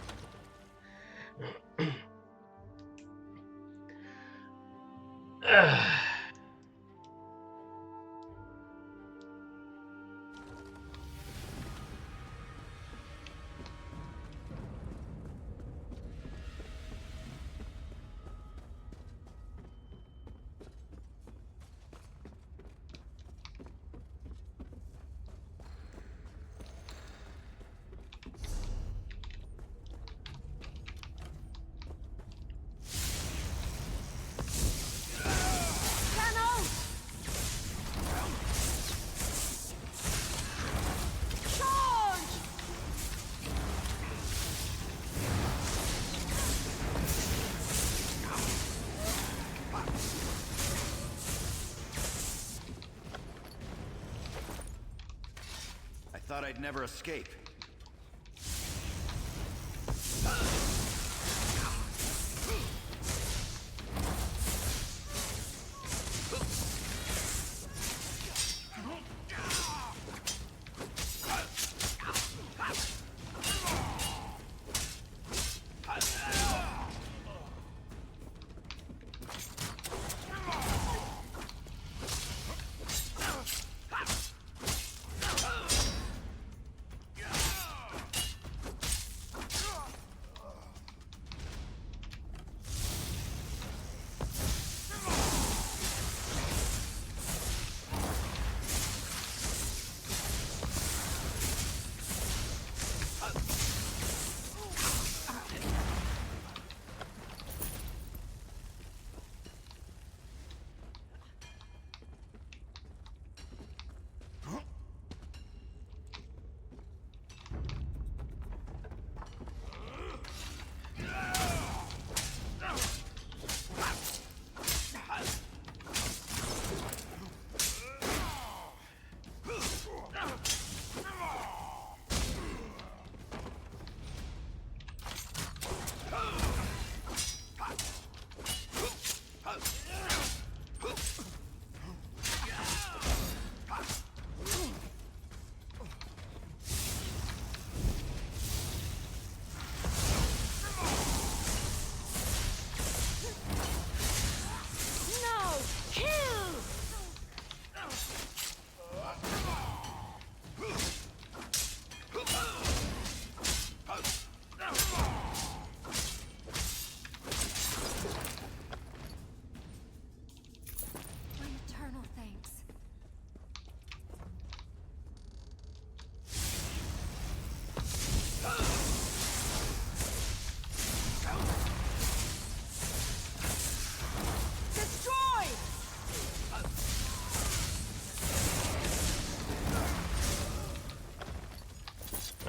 Thought I'd never escape.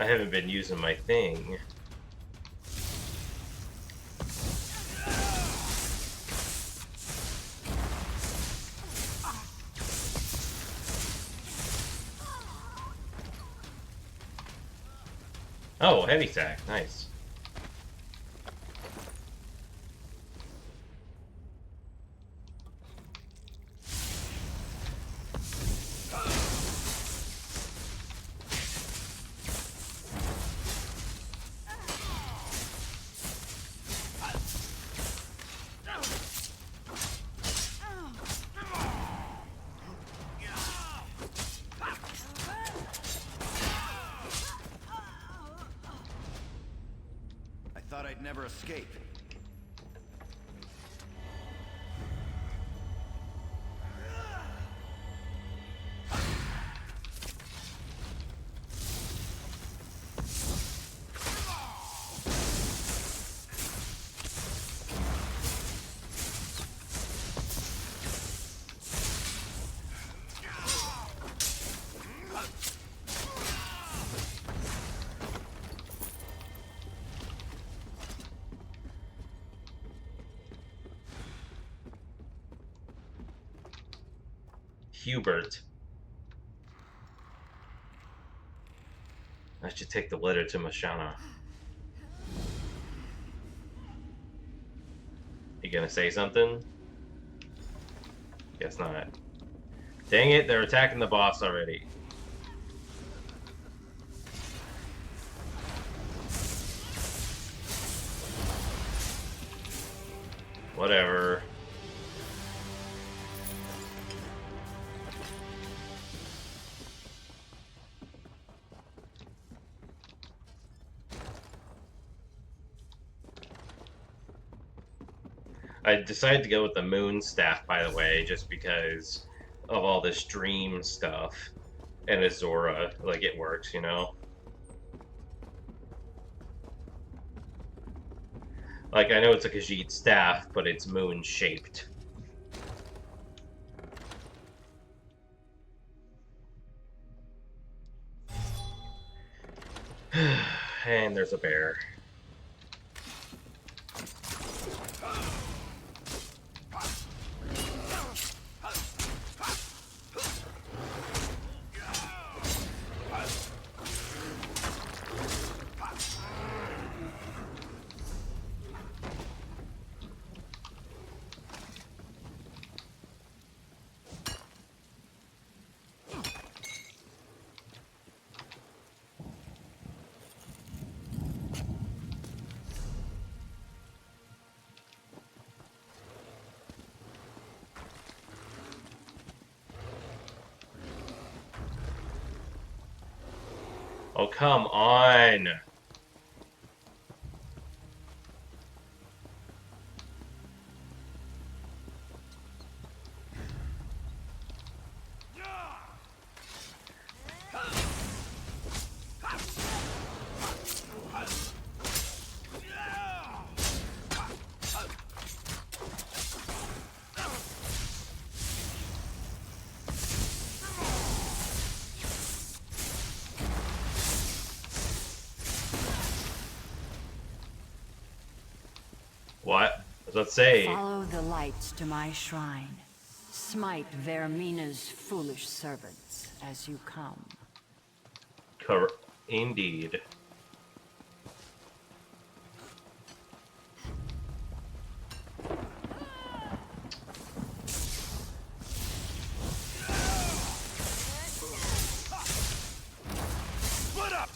I haven't been using my thing. Oh, heavy sack. Nice. I thought I'd never escape. Hubert. I should take the letter to Mashana. You gonna say something? Guess not. Dang it, they're attacking the boss already. Whatever. I decided to go with the moon staff, by the way, just because of all this dream stuff. And Azora, like, it works, you know? Like, I know it's a Khajiit staff, but it's moon-shaped. And there's a bear. Oh, come on! What? Let's say. Follow the lights to my shrine. Smite Vermina's foolish servants as you come. Indeed. Split up!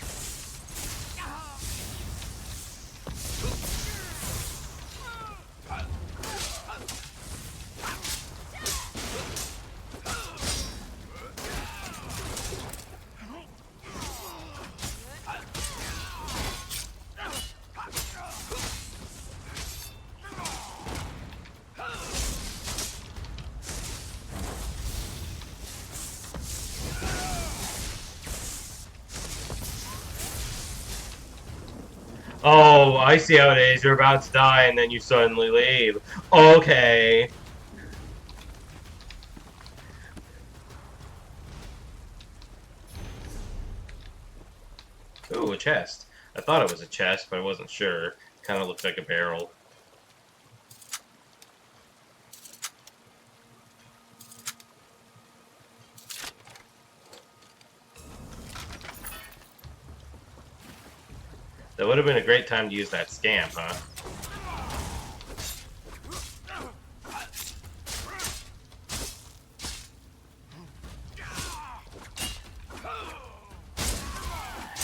Oh, I see how it is. You're about to die and then you suddenly leave. Okay. Ooh, a chest. I thought it was a chest, but I wasn't sure. Kind of looked like a barrel. That would have been a great time to use that scamp, huh?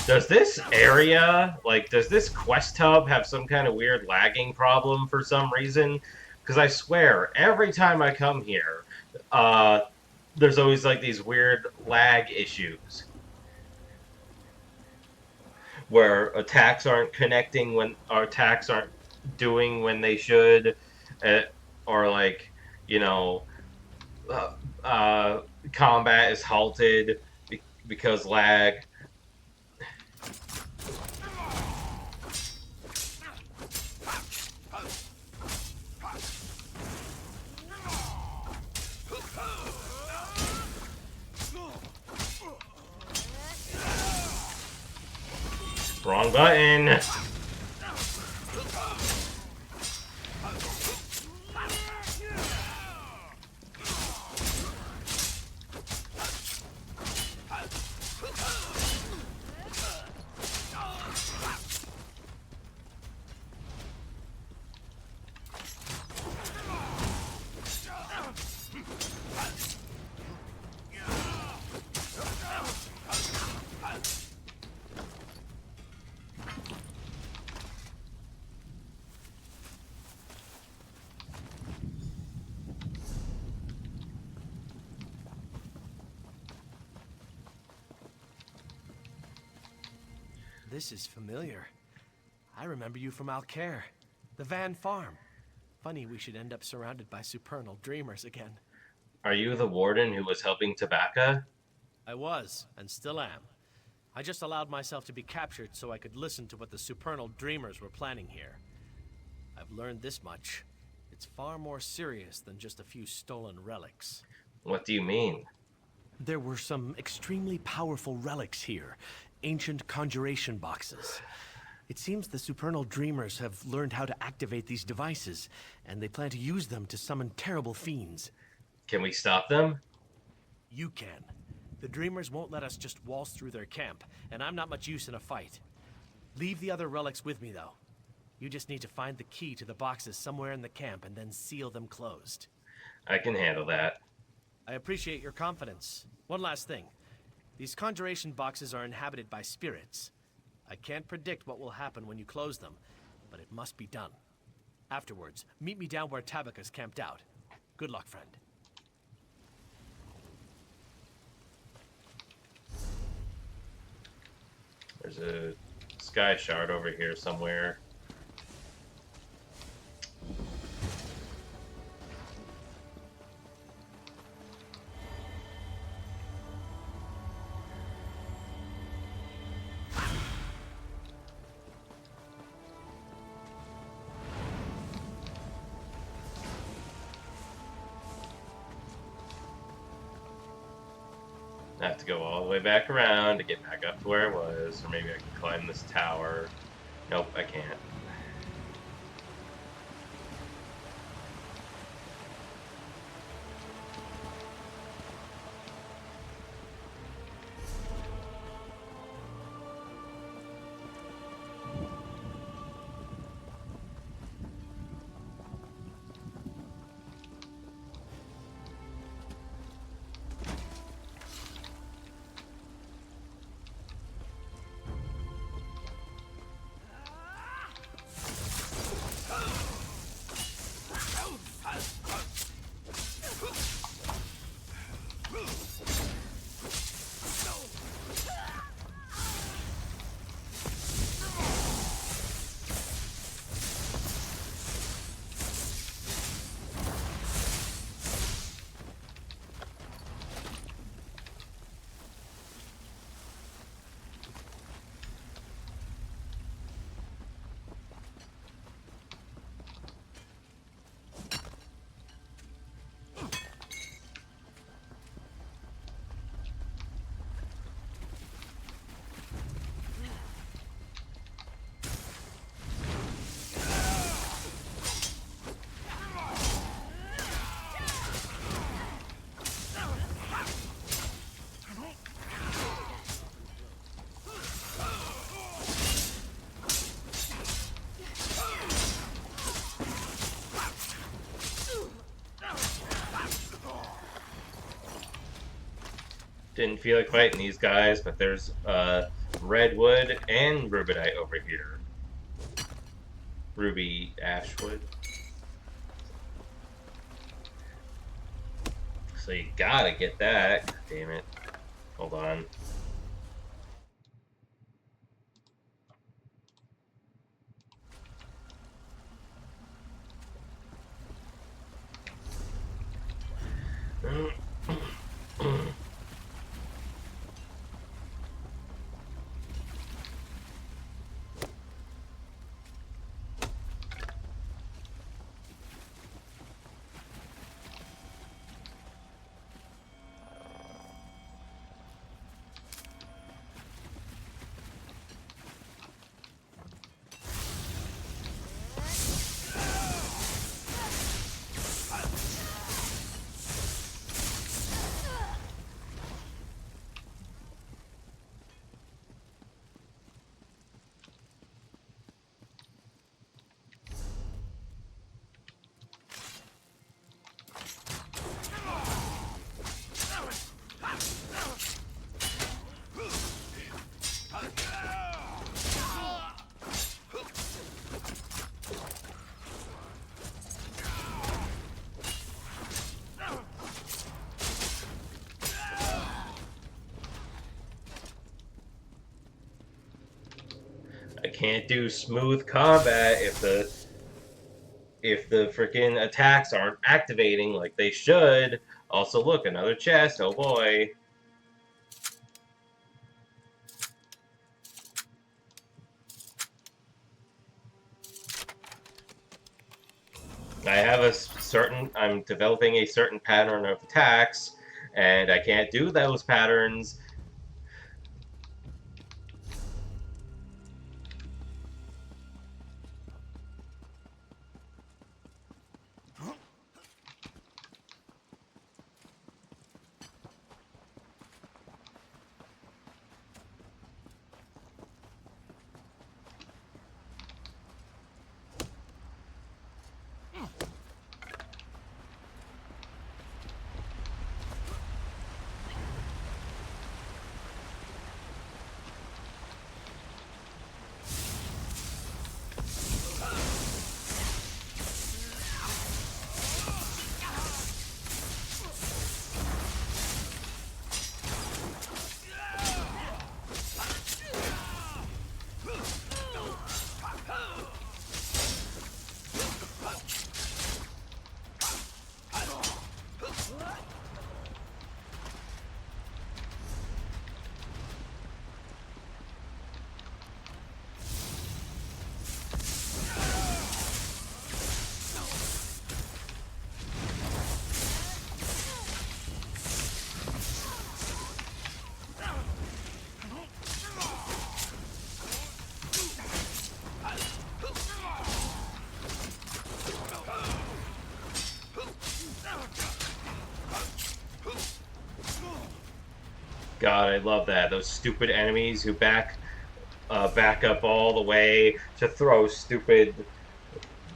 Does this area, like, does this quest hub have some kind of weird lagging problem for some reason? Because I swear, every time I come here, there's always, like, these weird lag issues. Where attacks aren't connecting when our attacks aren't doing when they should, uh, or like, you know, uh, combat is halted because lag. Wrong button. This is familiar. I remember you from Alcaire, the Van Farm. Funny we should end up surrounded by supernal dreamers again. Are you the warden who was helping Tabaka? I was, and still am. I just allowed myself to be captured so I could listen to what the supernal dreamers were planning here. I've learned this much. It's far more serious than just a few stolen relics. What do you mean? There were some extremely powerful relics here. Ancient conjuration boxes. It seems the supernal dreamers have learned how to activate these devices, and they plan to use them to summon terrible fiends. Can we stop them? You can. The dreamers won't let us just waltz through their camp, and I'm not much use in a fight. Leave the other relics with me, though. You just need to find the key to the boxes somewhere in the camp and then seal them closed. I can handle that. I appreciate your confidence. One last thing. These conjuration boxes are inhabited by spirits. I can't predict what will happen when you close them, but it must be done. Afterwards, meet me down where Tabaka's camped out. Good luck, friend. There's a sky shard over here somewhere. I have to go all the way back around to get back up to where I was, or maybe I can climb this tower. Nope, I can't. Didn't feel like fighting these guys, but there's redwood and rubidite over here. Ruby ashwood. So you gotta get that. God damn it. Hold on. I can't do smooth combat if the freaking attacks aren't activating like they should. Also, look, another chest. Oh boy. I'm developing a certain pattern of attacks, and I can't do those patterns. God, I love that. Those stupid enemies who back up all the way to throw stupid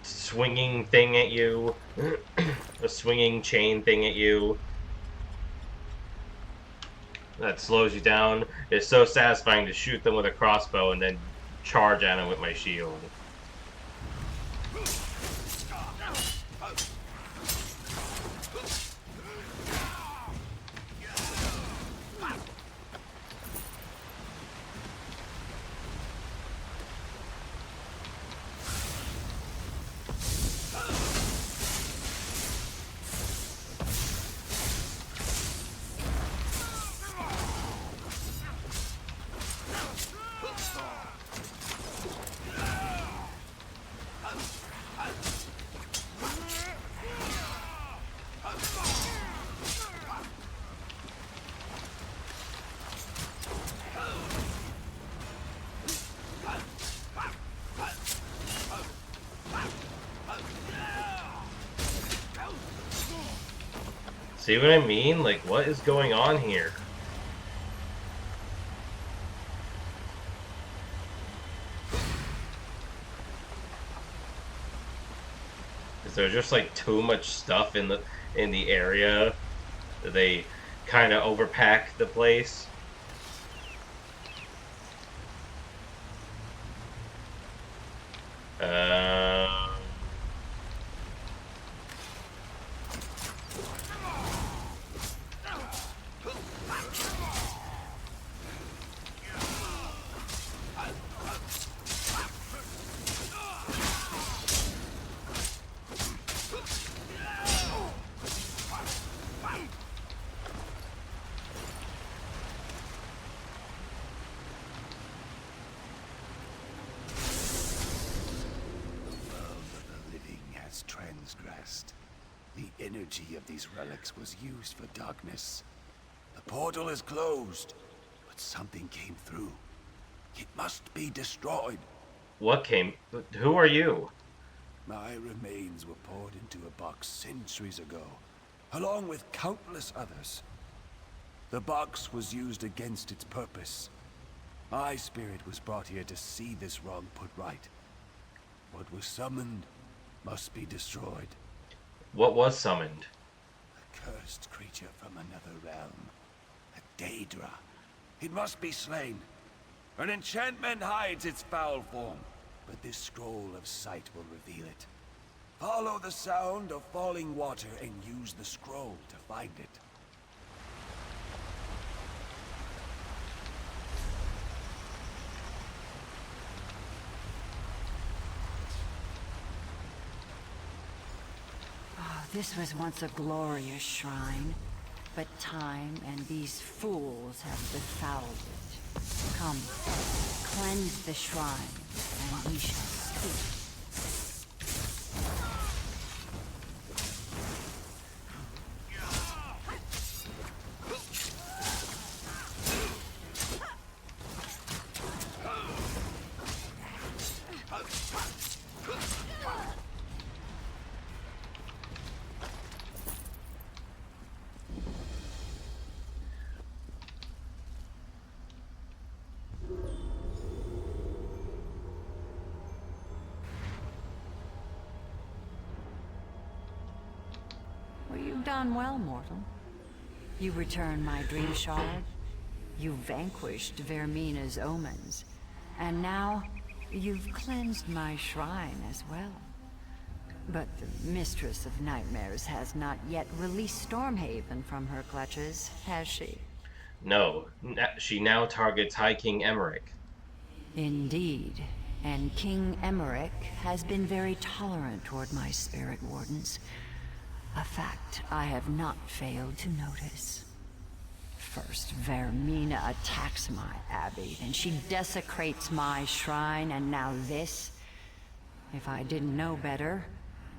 swinging thing at you, a swinging chain thing at you that slows you down. It's so satisfying to shoot them with a crossbow and then charge at them with my shield. See what I mean? Like, what is going on here? Is there just like too much stuff in the area? They kind of overpack the place. Transgressed. The energy of these relics was used for darkness. The portal is closed, but something came through. It must be destroyed. What came? Who are you? My remains were poured into a box centuries ago, along with countless others. The box was used against its purpose. My spirit was brought here to see this wrong put right. What was summoned must be destroyed. What was summoned? A cursed creature from another realm. A Daedra. It must be slain. An enchantment hides its foul form, but this scroll of sight will reveal it. Follow the sound of falling water and use the scroll to find it. This was once a glorious shrine, but time and these fools have befouled it. Come, cleanse the shrine, and we shall speak. You've done well, mortal. You returned my dream shard. You vanquished Vermina's omens. And now, you've cleansed my shrine as well. But the Mistress of Nightmares has not yet released Stormhaven from her clutches, has she? No. She now targets High King Emmerich. Indeed. And King Emmerich has been very tolerant toward my spirit wardens. A fact I have not failed to notice. First, Vermina attacks my abbey, then she desecrates my shrine, and now this? If I didn't know better,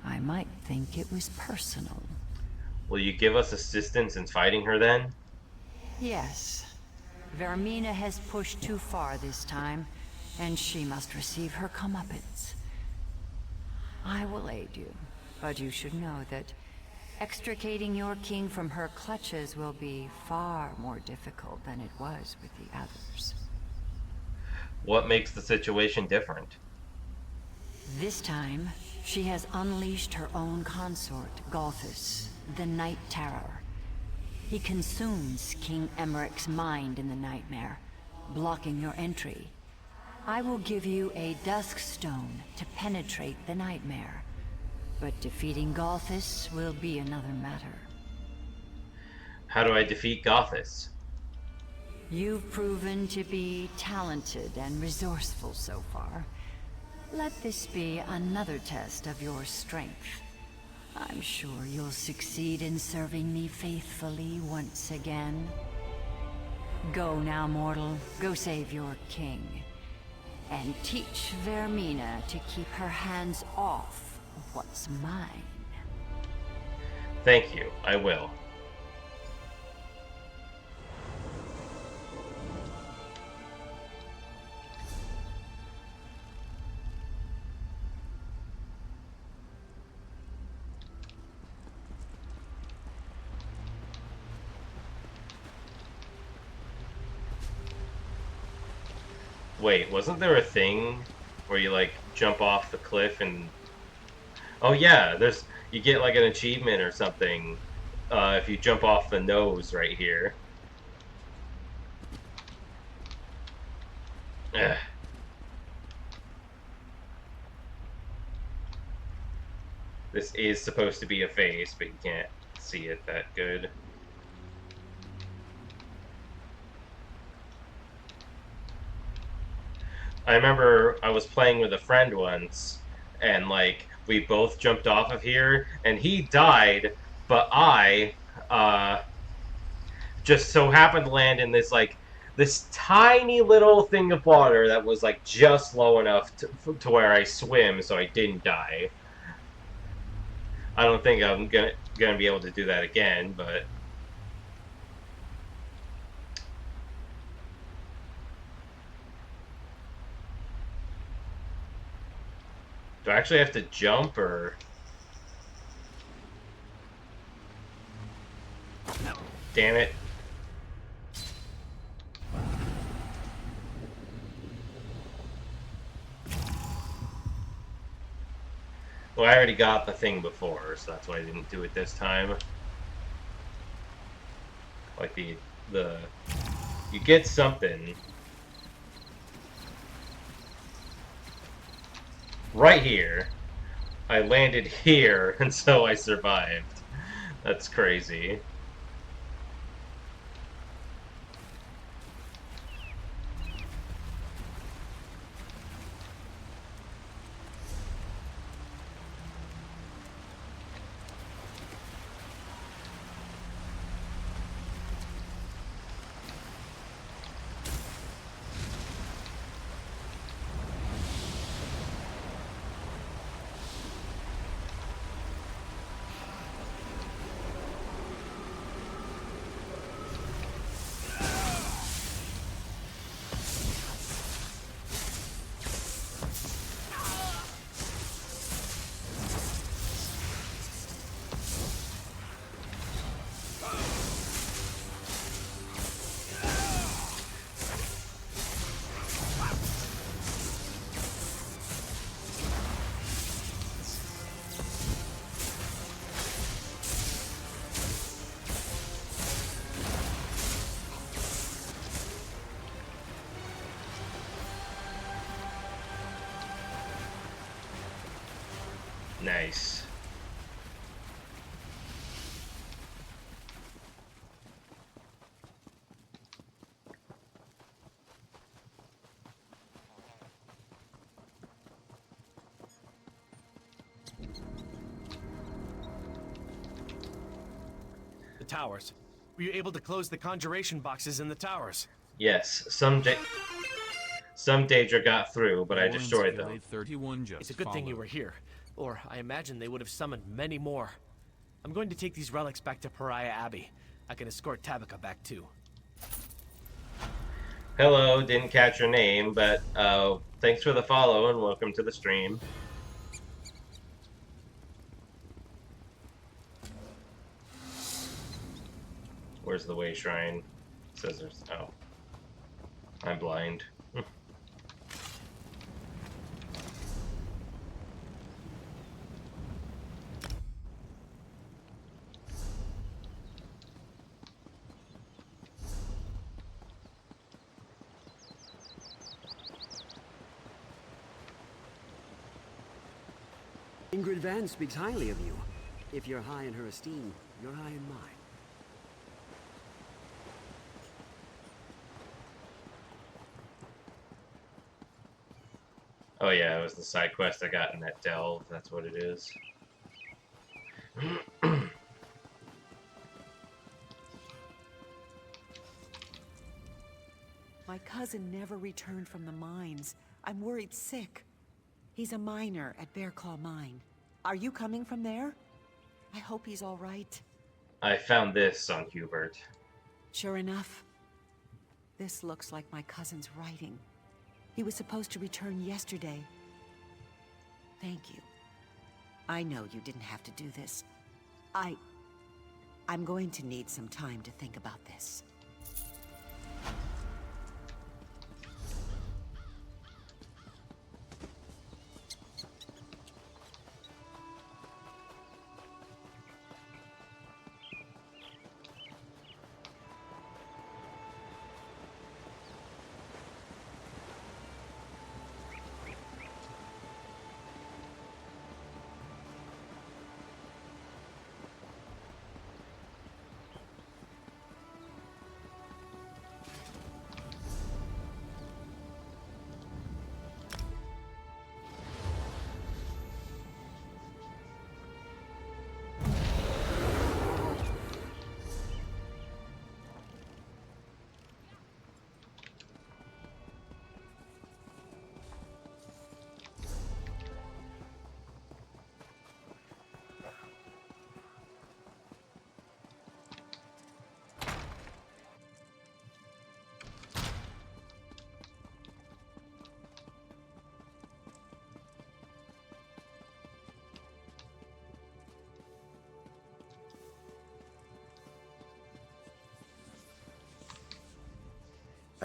I might think it was personal. Will you give us assistance in fighting her then? Yes. Vermina has pushed too far this time, and she must receive her comeuppance. I will aid you, but you should know that extricating your king from her clutches will be far more difficult than it was with the others. What makes the situation different? This time, she has unleashed her own consort, Galthus, the Night Terror. He consumes King Emmerich's mind in the nightmare, blocking your entry. I will give you a dusk stone to penetrate the nightmare. But defeating Galthus will be another matter. How do I defeat Galthus? You've proven to be talented and resourceful so far. Let this be another test of your strength. I'm sure you'll succeed in serving me faithfully once again. Go now, mortal. Go save your king. And teach Vermina to keep her hands off what's mine. Thank you, I will. Wait, wasn't there a thing where you like jump off the cliff and... Oh yeah, you get like an achievement or something if you jump off the nose right here. Ugh. This is supposed to be a face, but you can't see it that good. I remember I was playing with a friend once, and like we both jumped off of here, and he died, but I just so happened to land in this tiny little thing of water that was like just low enough to where I swim, so I didn't die. I don't think I'm gonna be able to do that again, but do I actually have to jump or? Damn it. Well, I already got the thing before, so that's why I didn't do it this time. Like the you get something right here. I landed here, and so I survived. That's crazy. Nice. The towers. Were you able to close the conjuration boxes in the towers? Yes, some Daedra got through, but I destroyed them. 31 just It's a good thing you were here, or I imagine they would have summoned many more. I'm going to take these relics back to Pariah Abbey. I can escort Tabitha back too. Hello, didn't catch your name, but thanks for the follow and welcome to the stream. Where's the way shrine? It says there's... oh. I'm blind. Ingrid Van speaks highly of you. If you're high in her esteem, you're high in mine. Oh yeah, it was the side quest I got in that delve. That's what it is. My cousin never returned from the mines. I'm worried sick. He's a miner at Bear Claw Mine. Are you coming from there? I hope he's all right. I found this on Hubert. Sure enough, this looks like my cousin's writing. He was supposed to return yesterday. Thank you. I know you didn't have to do this. I'm going to need some time to think about this.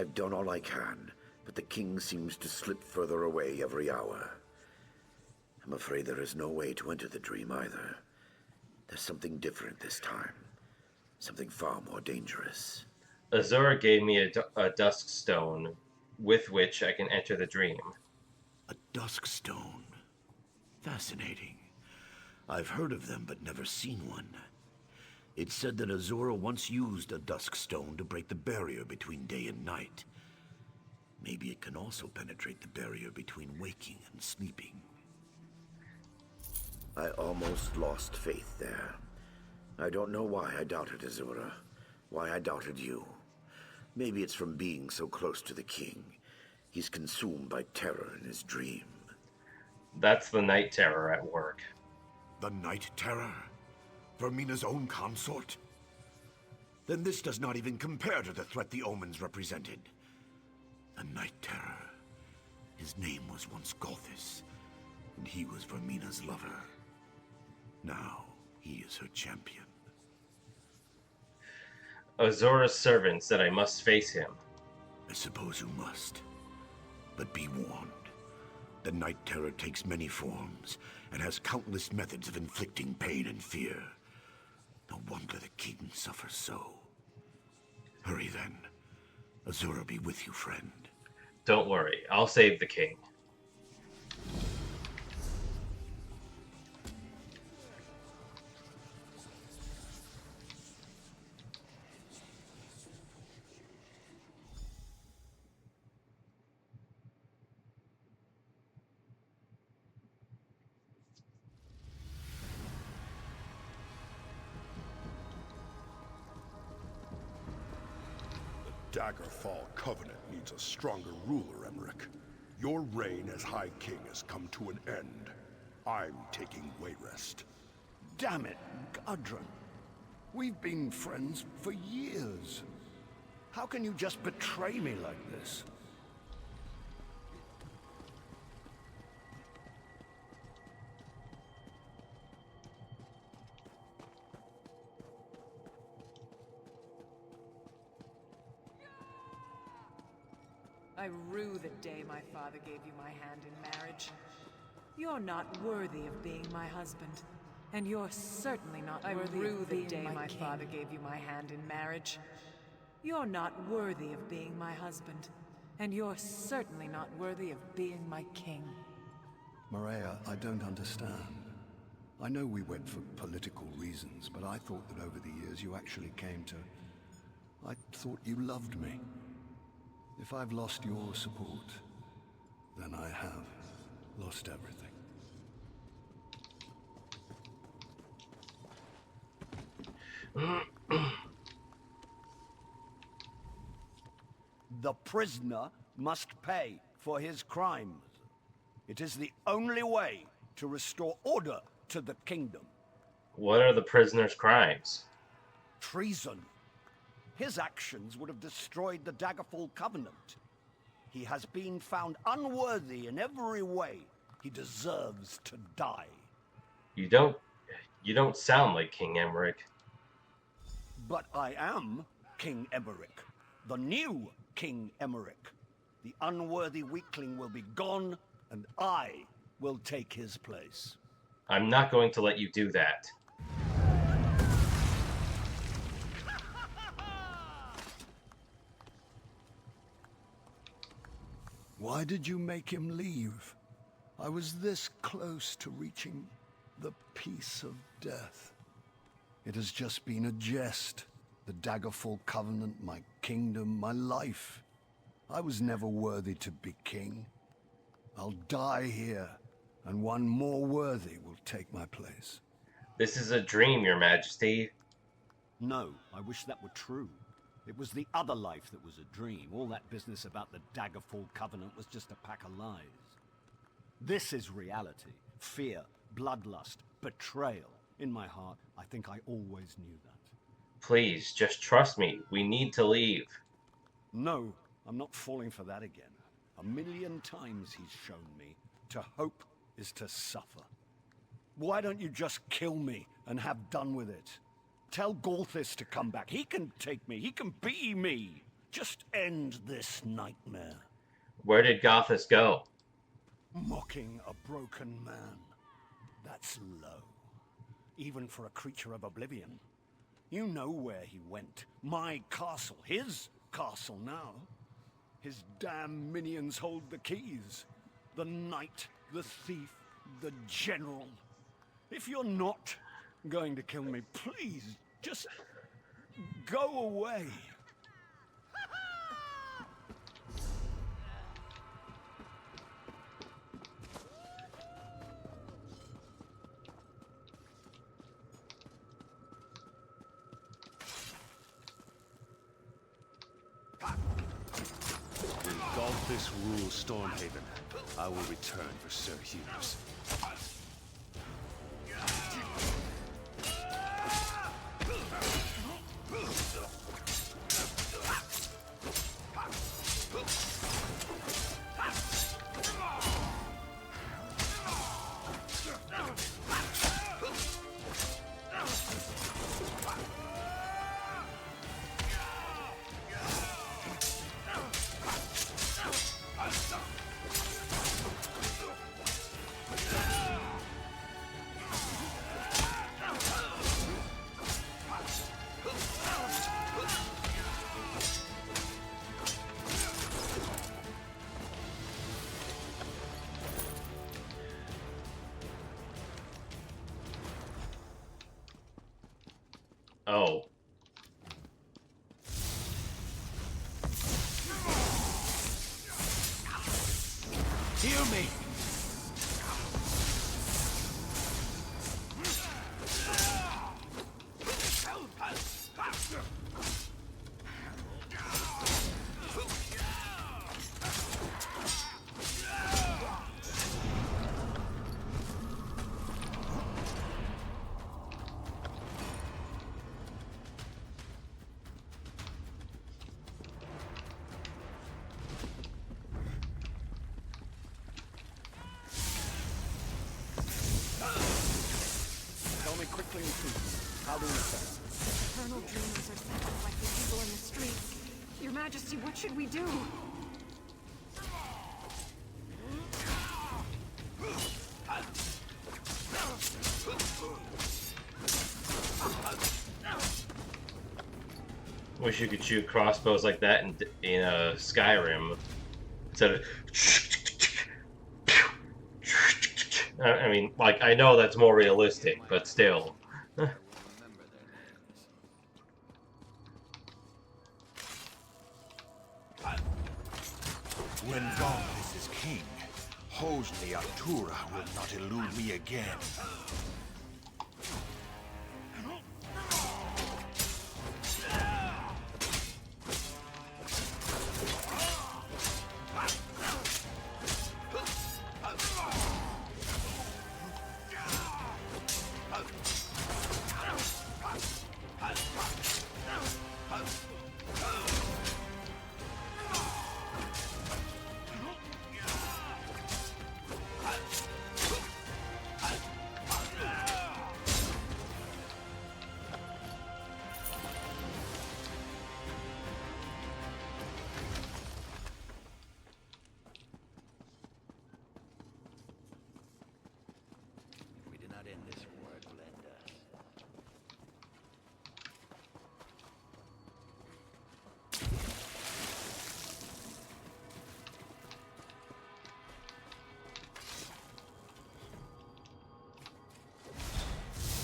I've done all I can, but the king seems to slip further away every hour. I'm afraid there is no way to enter the dream either. There's something different this time. Something far more dangerous. Azura gave me a dusk stone with which I can enter the dream. A dusk stone. Fascinating. I've heard of them but never seen one. It's said that Azura once used a dusk stone to break the barrier between day and night. Maybe it can also penetrate the barrier between waking and sleeping. I almost lost faith there. I don't know why I doubted Azura. Why I doubted you. Maybe it's from being so close to the king. He's consumed by terror in his dream. That's the Night Terror at work. The Night Terror? Vermina's own consort? Then this does not even compare to the threat the omens represented. The Night Terror. His name was once Golthus, and he was Vermina's lover. Now, he is her champion. Azura's servant said I must face him. I suppose you must. But be warned. The Night Terror takes many forms, and has countless methods of inflicting pain and fear. No wonder the king suffers so. Hurry then. Azura be with you, friend. Don't worry, I'll save the king. Daggerfall Covenant needs a stronger ruler, Emmerich. Your reign as High King has come to an end. I'm taking Wayrest. Damn it, Gudrun. We've been friends for years. How can you just betray me like this? I rue the day my father gave you my hand in marriage. You're not worthy of being my husband. And you're certainly not worthy of being the day my father gave you my hand in marriage. You're not worthy of being my husband. And you're certainly not worthy of being my king. Maria, I don't understand. I know we wed for political reasons, but I thought that over the years you actually came to... I thought you loved me. If I've lost your support, then I have lost everything. The prisoner must pay for his crimes. It is the only way to restore order to the kingdom. What are the prisoner's crimes? Treason. His actions would have destroyed the Daggerfall Covenant. He has been found unworthy in every way. He deserves to die. You don't sound like King Emmerich. But I am King Emmerich, the new King Emmerich. The unworthy weakling will be gone, and I will take his place. I'm not going to let you do that. Why did you make him leave? I was this close to reaching the peace of death. It has just been a jest. The Daggerfall Covenant, my kingdom, my life. I was never worthy to be king. I'll die here, and one more worthy will take my place. This is a dream, Your Majesty. No, I wish that were true. It was the other life that was a dream. All that business about the Daggerfall Covenant was just a pack of lies. This is reality. Fear, bloodlust, betrayal. In my heart, I think I always knew that. Please, just trust me. We need to leave. No, I'm not falling for that again. 1,000,000 times he's shown me. To hope is to suffer. Why don't you just kill me and have done with it? Tell Golthus to come back. He can take me. He can be me. Just end this nightmare. Where did Gothis go? Mocking a broken man. That's low. Even for a creature of oblivion. You know where he went. My castle. His castle now. His damn minions hold the keys. The knight, the thief, the general. If you're not going to kill me, please, just go away. When Galthis rules Stormhaven, I will return for Sir Hughes. Oh. Hear me! Tell me quickly and please, how do we fare? Eternal dreamers are sacrificing people in the streets. Your Majesty, what should we do? Wish you could shoot crossbows like that in Skyrim. Instead of... I mean, like, I know that's more realistic, but still. When Galthis is king, Hosni Atura will not elude me again. We do not end this war, it will end us.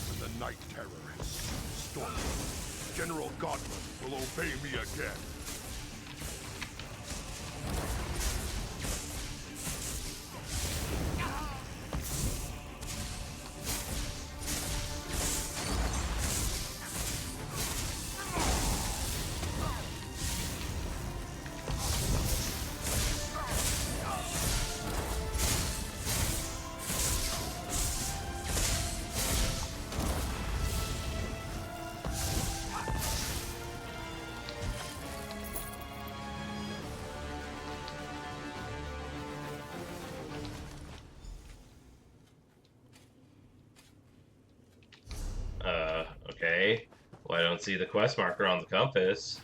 When the Night Terror has stormed, General Godwin will obey me again. Okay. Well, I don't see the quest marker on the compass.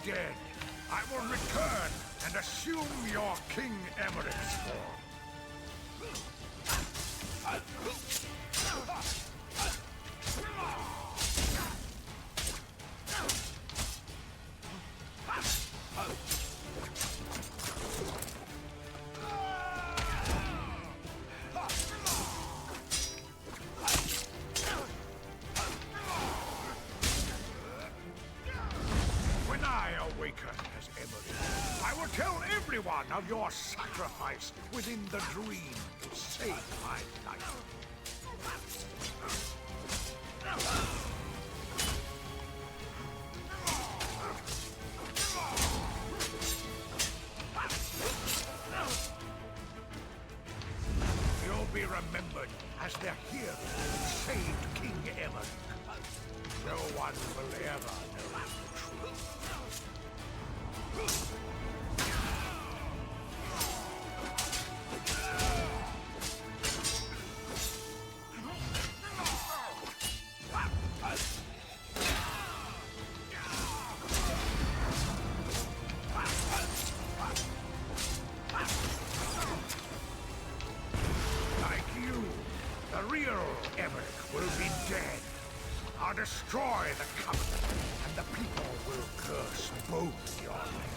dead, I will return and assume your King Emmerich's form. When I awaken as Emmerich, I will tell everyone of your sacrifice within the dream to save my life. You'll be remembered as the hero who saved King Emmerich. No one will ever know the truth. Like you, the real Emmerich will be dead. I'll destroy the Covenant, and the people will curse both your lands.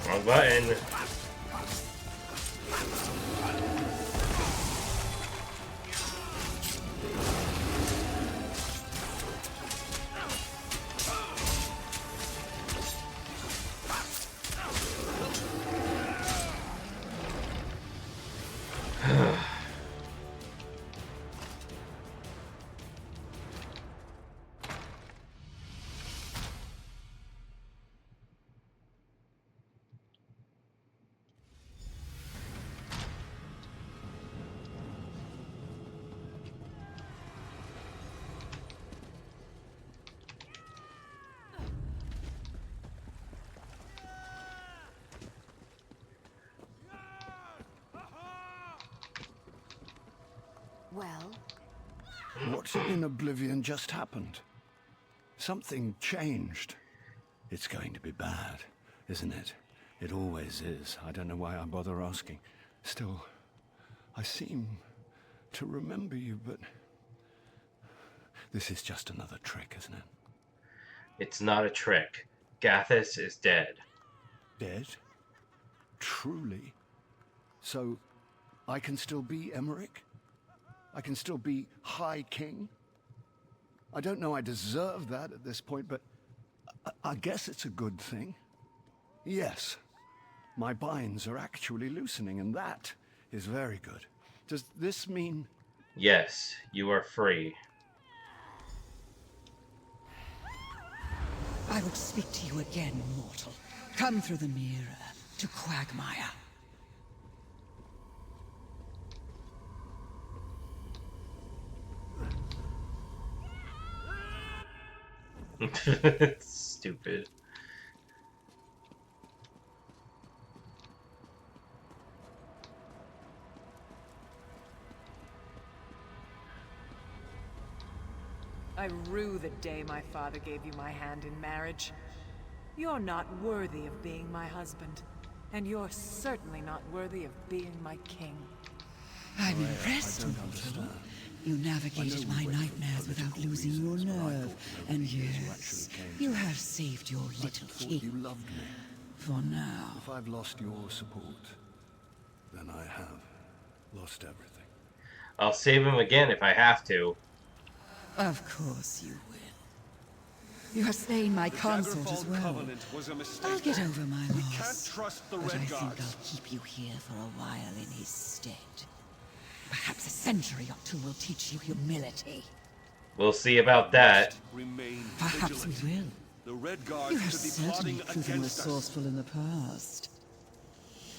Wrong button. Well? What in oblivion just happened? Something changed. It's going to be bad, isn't it? It always is. I don't know why I bother asking. Still, I seem to remember you, but this is just another trick, isn't it? It's not a trick. Gathis is dead. Dead? Truly? So, I can still be Emmerich? I can still be High King? I don't know I deserve that at this point, but I guess it's a good thing. Yes, my binds are actually loosening, and that is very good. Does this mean... Yes, you are free. I will speak to you again, mortal. Come through the mirror to Quagmire. Stupid. I rue the day my father gave you my hand in marriage. You're not worthy of being my husband, and you're certainly not worthy of being my king. I'm impressed, mortal. You navigated my nightmares without losing your nerve, and yes, you have saved your little king. You loved me. For now. If I've lost your support, then I have lost everything. I'll save him again if I have to. Of course you will. You have slain my consort as well. Covenant was a mistake. I'll get over my We loss. can't trust the but Red I think Guards. I'll keep you here for a while in his stead. Perhaps a century or two will teach you humility. We'll see about that. Remain Perhaps we vigilant. will. The Red Guards You have could be certainly plotting proven against us. resourceful in the past.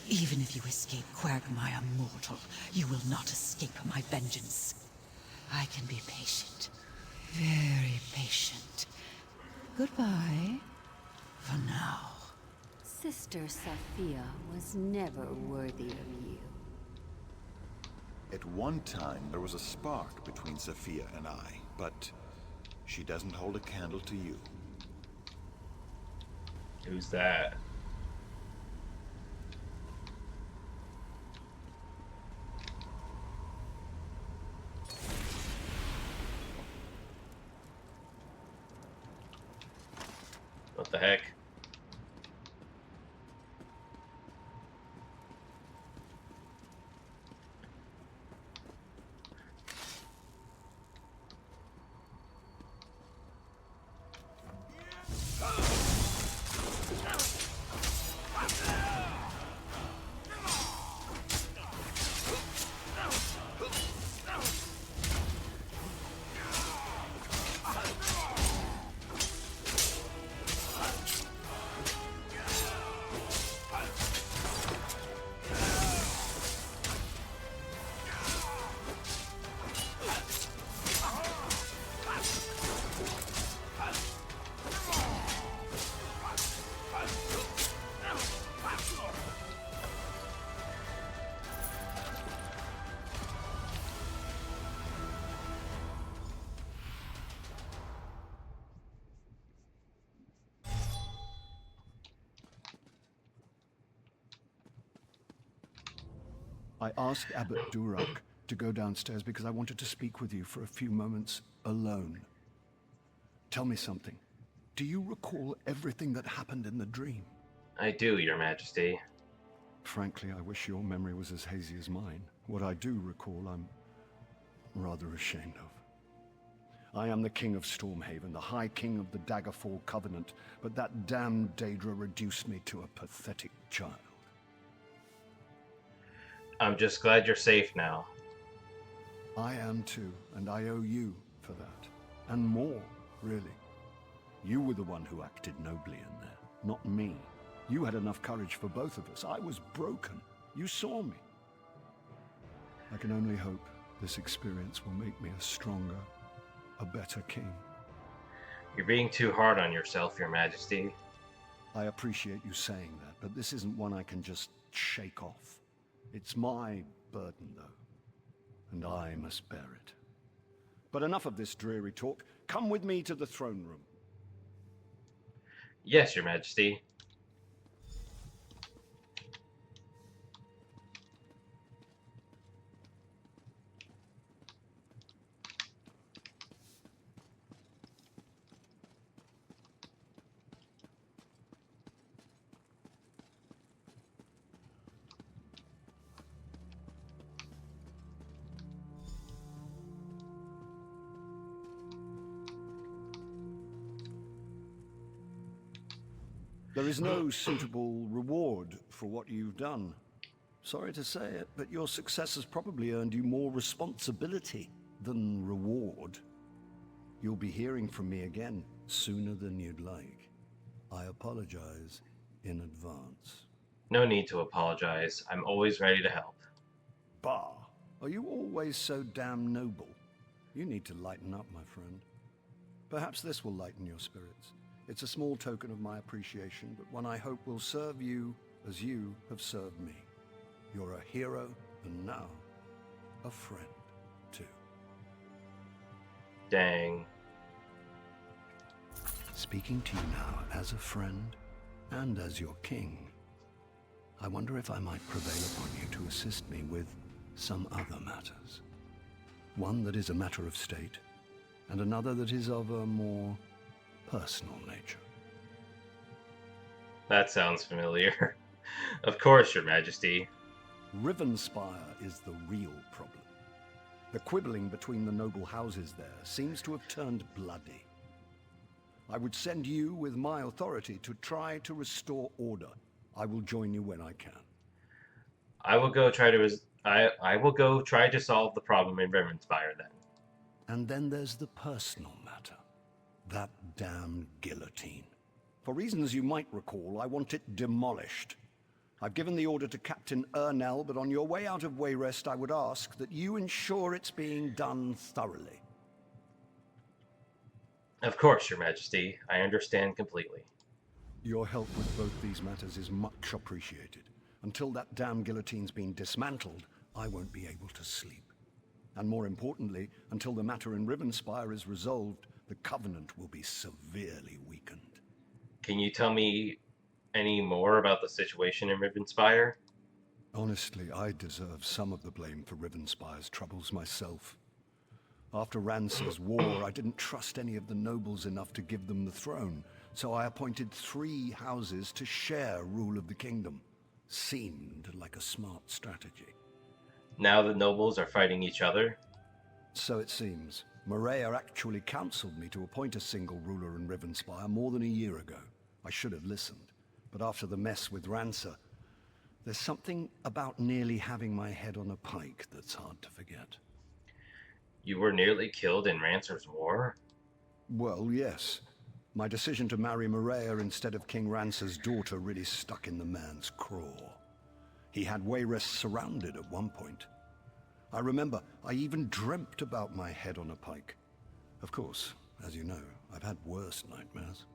Even if you escape Quagmire mortal, you will not escape my vengeance. I can be patient. Very patient. Goodbye. For now. Sister Sophia was never worthy of you. At one time, there was a spark between Sophia and I, but she doesn't hold a candle to you. Who's that? What the heck? I asked Abbot Durak to go downstairs because I wanted to speak with you for a few moments alone. Tell me something. Do you recall everything that happened in the dream? I do, Your Majesty. Frankly, I wish your memory was as hazy as mine. What I do recall, I'm rather ashamed of. I am the King of Stormhaven, the High King of the Daggerfall Covenant, but that damned Daedra reduced me to a pathetic child. I'm just glad you're safe now. I am too, and I owe you for that. And more, really. You were the one who acted nobly in there, not me. You had enough courage for both of us. I was broken. You saw me. I can only hope this experience will make me a stronger, a better king. You're being too hard on yourself, Your Majesty. I appreciate you saying that, but this isn't one I can just shake off. It's my burden, though, and I must bear it. But enough of this dreary talk. Come with me to the throne room. Yes, Your Majesty. There is no suitable reward for what you've done. Sorry to say it, but your success has probably earned you more responsibility than reward. You'll be hearing from me again sooner than you'd like. I apologize in advance. No need to apologize. I'm always ready to help. Bah! Are you always so damn noble? You need to lighten up, my friend. Perhaps this will lighten your spirits. It's a small token of my appreciation, but one I hope will serve you as you have served me. You're a hero, and now, a friend, too. Dang. Speaking to you now as a friend, and as your king, I wonder if I might prevail upon you to assist me with some other matters. One that is a matter of state, and another that is of a more personal nature. That sounds familiar. Of course, Your Majesty. Rivenspire is the real problem. The quibbling between the noble houses there seems to have turned bloody. I would send you with my authority to try to restore order. I will join you when I can. I will go try to I will go try to solve the problem in Rivenspire then. And then there's the personal matter. That damn guillotine. For reasons you might recall, I want it demolished. I've given the order to Captain Ernell, but on your way out of Wayrest, I would ask that you ensure it's being done thoroughly. Of course, Your Majesty. I understand completely. Your help with both these matters is much appreciated. Until that damn guillotine's been dismantled, I won't be able to sleep. And more importantly, until the matter in Rivenspire is resolved, the Covenant will be severely weakened. Can you tell me any more about the situation in Rivenspire? Honestly, I deserve some of the blame for Rivenspire's troubles myself. After Rancer's war, I didn't trust any of the nobles enough to give them the throne, so I appointed 3 houses to share rule of the kingdom. Seemed like a smart strategy. Now the nobles are fighting each other? So it seems. Maria actually counseled me to appoint a single ruler in Rivenspire more than a year ago. I should have listened. But after the mess with Rancer, there's something about nearly having my head on a pike that's hard to forget. You were nearly killed in Rancer's war? Well, yes. My decision to marry Maria instead of King Rancer's daughter really stuck in the man's craw. He had Wayrest surrounded at one point. I remember I even dreamt about my head on a pike. Of course, as you know, I've had worse nightmares.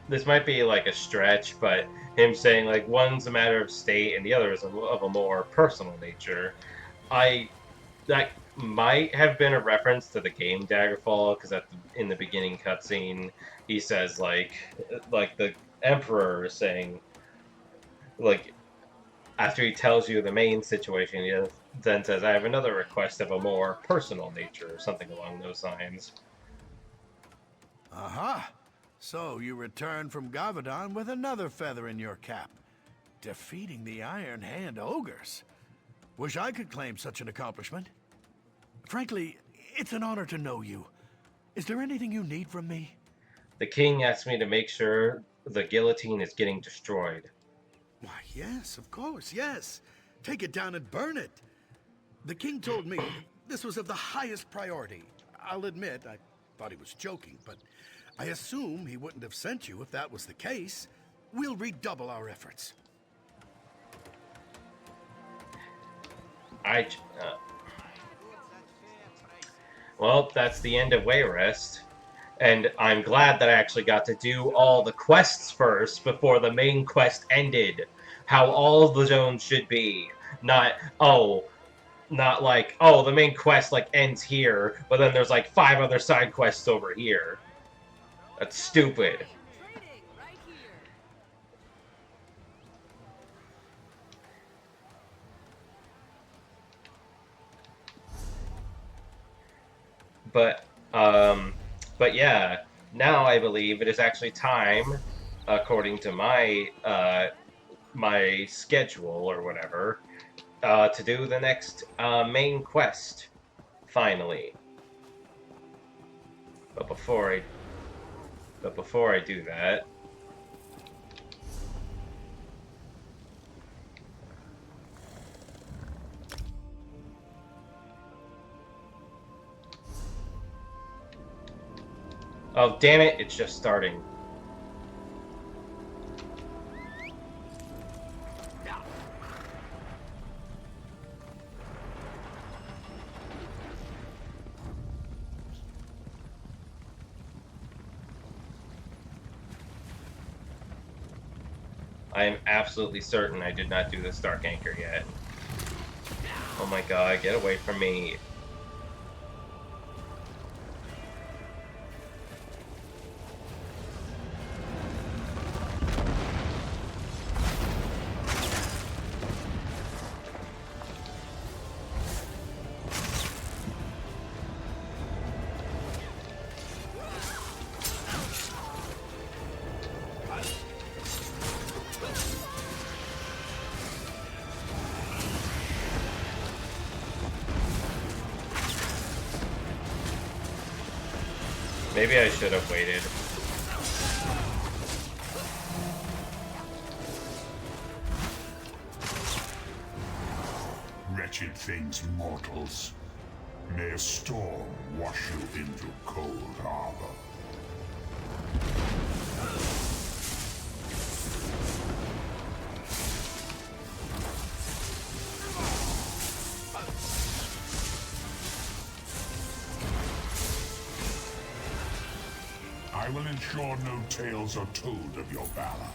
This might be like a stretch, but him saying like one's a matter of state and the other is of a more personal nature. That might have been a reference to the game Daggerfall, because in the beginning cutscene he says like the Emperor is saying, like, after he tells you the main situation, he then says, I have another request of a more personal nature, or something along those lines. Aha! So you return from Gavadon with another feather in your cap. Defeating the Iron Hand ogres. Wish I could claim such an accomplishment. Frankly, it's an honor to know you. Is there anything you need from me? The king asked me to make sure the guillotine is getting destroyed. Why, yes, of course, yes. Take it down and burn it. The king told me this was of the highest priority. I'll admit, I thought he was joking, but I assume he wouldn't have sent you if that was the case. We'll redouble our efforts. Well, that's the end of Wayrest. And I'm glad that I actually got to do all the quests first before the main quest ended. How all the zones should be. Not like, oh, the main quest like ends here, but then there's like 5 other side quests over here. That's stupid. But yeah, now I believe it is actually time, according to my my schedule or whatever, to do the next main quest, finally. But before I do that, oh, damn it, it's just starting. I am absolutely certain I did not do this Dark Anchor yet. Oh my god, get away from me. Maybe I should have waited. Wretched things, mortals. May a storm wash you into Cold Harbor. I will ensure no tales are told of your valor.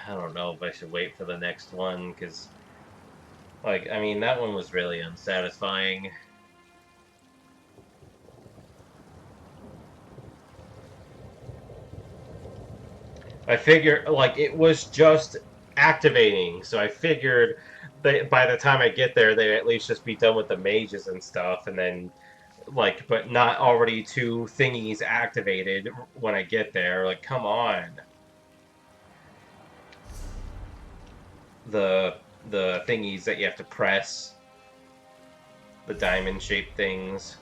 I don't know if I should wait for the next one, because, like, I mean, that one was really unsatisfying. I figured, like, it was just activating, so I figured that by the time I get there, they'd at least just be done with the mages and stuff, and then, like, but not already two thingies activated when I get there. Like, come on. The thingies that you have to press, the diamond-shaped things.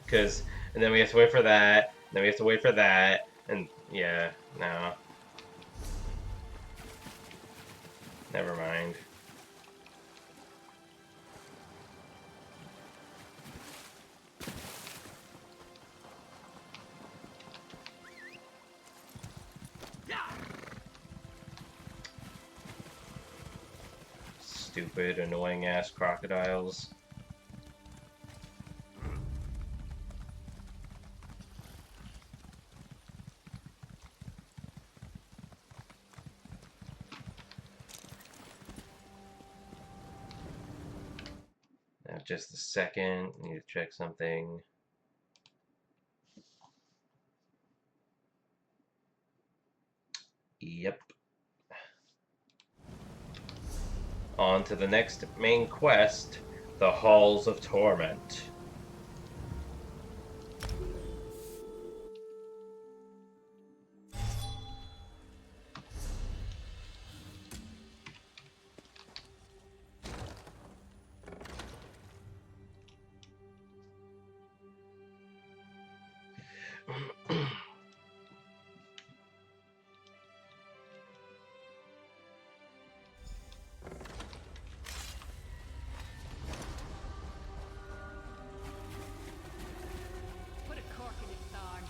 Because, and then we have to wait for that, then we have to wait for that, and yeah, no. Never mind. Stupid, annoying-ass crocodiles. Now, just a second. I need to check something. Yep. On to the next main quest, the Halls of Torment. Put a cork in its thorn.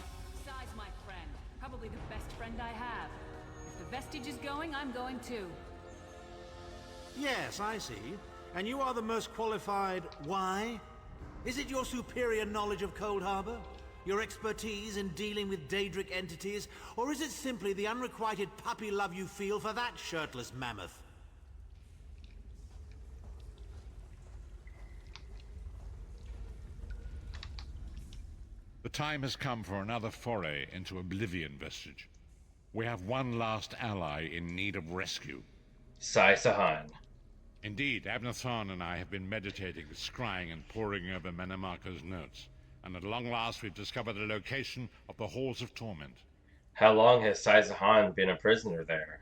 Size my friend. Probably the best friend I have. If the vestige is going, I'm going too. Yes, I see. And you are the most qualified. Why? Is it your superior knowledge of Cold Harbor? Your expertise in dealing with Daedric entities? Or is it simply the unrequited puppy love you feel for that shirtless mammoth? The time has come for another foray into Oblivion, Vestige. We have one last ally in need of rescue. Sai Sahan. Indeed, Abnathan and I have been meditating, scrying and poring over Manamako's notes, and at long last we've discovered the location of the Halls of Torment. How long has Sai Sahan been a prisoner there?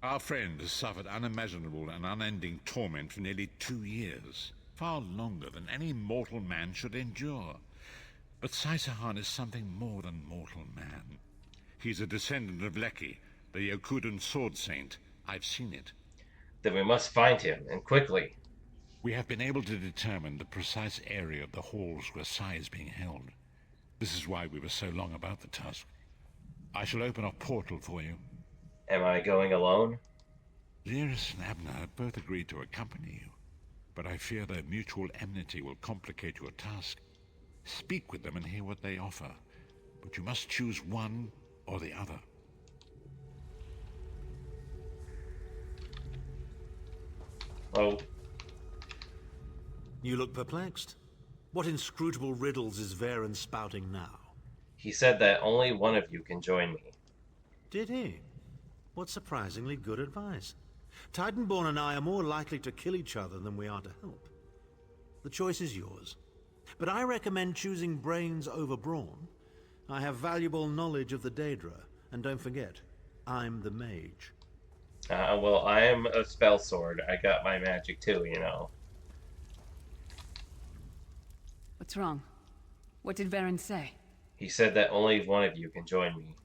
Our friend has suffered unimaginable and unending torment for nearly 2 years. far longer than any mortal man should endure. But Saisahan is something more than mortal man. He's a descendant of Leki, the Yokudan sword saint. I've seen it. Then we must find him, and quickly. We have been able to determine the precise area of the halls where Sai is being held. This is why we were so long about the task. I shall open a portal for you. Am I going alone? Lyris and Abner have both agreed to accompany you, but I fear their mutual enmity will complicate your task. Speak with them and hear what they offer, but you must choose one or the other. Oh. You look perplexed. What inscrutable riddles is Varen spouting now? He said that only one of you can join me. Did he? What surprisingly good advice. Titanborn and I are more likely to kill each other than we are to help. The choice is yours. But I recommend choosing brains over brawn. I have valuable knowledge of the Daedra, and don't forget, I'm the mage. Well, I am a spell sword. I got my magic too, you know. What's wrong? What did Varen say? He said that only one of you can join me.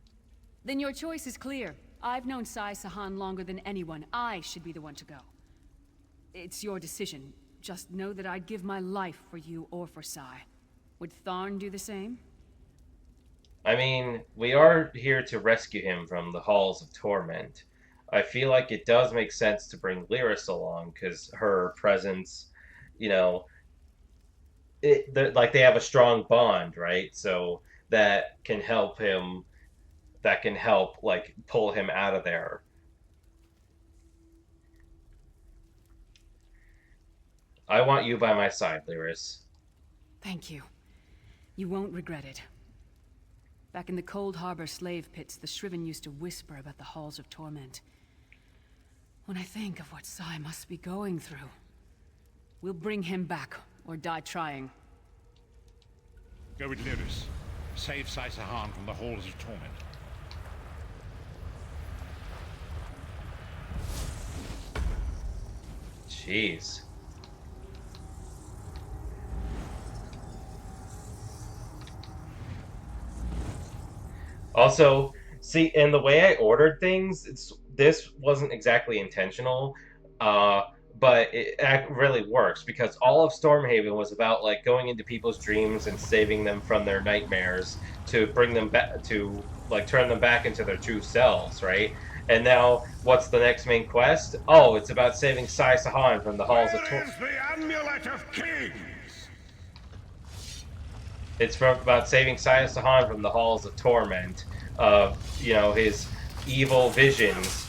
Then your choice is clear. I've known Saisahan longer than anyone. I should be the one to go. It's your decision. Just know that I'd give my life for you or for Sai. Would Tharn do the same? I mean, we are here to rescue him from the halls of Torment. I feel like it does make sense to bring Lyris along, because her presence, you know, like they have a strong bond, right? So that can help him, that can help, like, pull him out of there. I want you by my side, Lyris. Thank you. You won't regret it. Back in the Cold Harbor slave pits, the Shriven used to whisper about the halls of torment. When I think of what Sai must be going through, we'll bring him back, or die trying. Go with Lyris. Save Saisahan from the halls of torment. Jeez. Also, see, and the way I ordered things, this wasn't exactly intentional, but it really works, because all of Stormhaven was about, like, going into people's dreams and saving them from their nightmares to bring them back, to, like, turn them back into their true selves, right? And now, what's the next main quest? Oh, it's about saving Saisahan from the halls of torment. Where is the Amulet of Kings? It's about saving Saisahan from the halls of torment, you know, his evil visions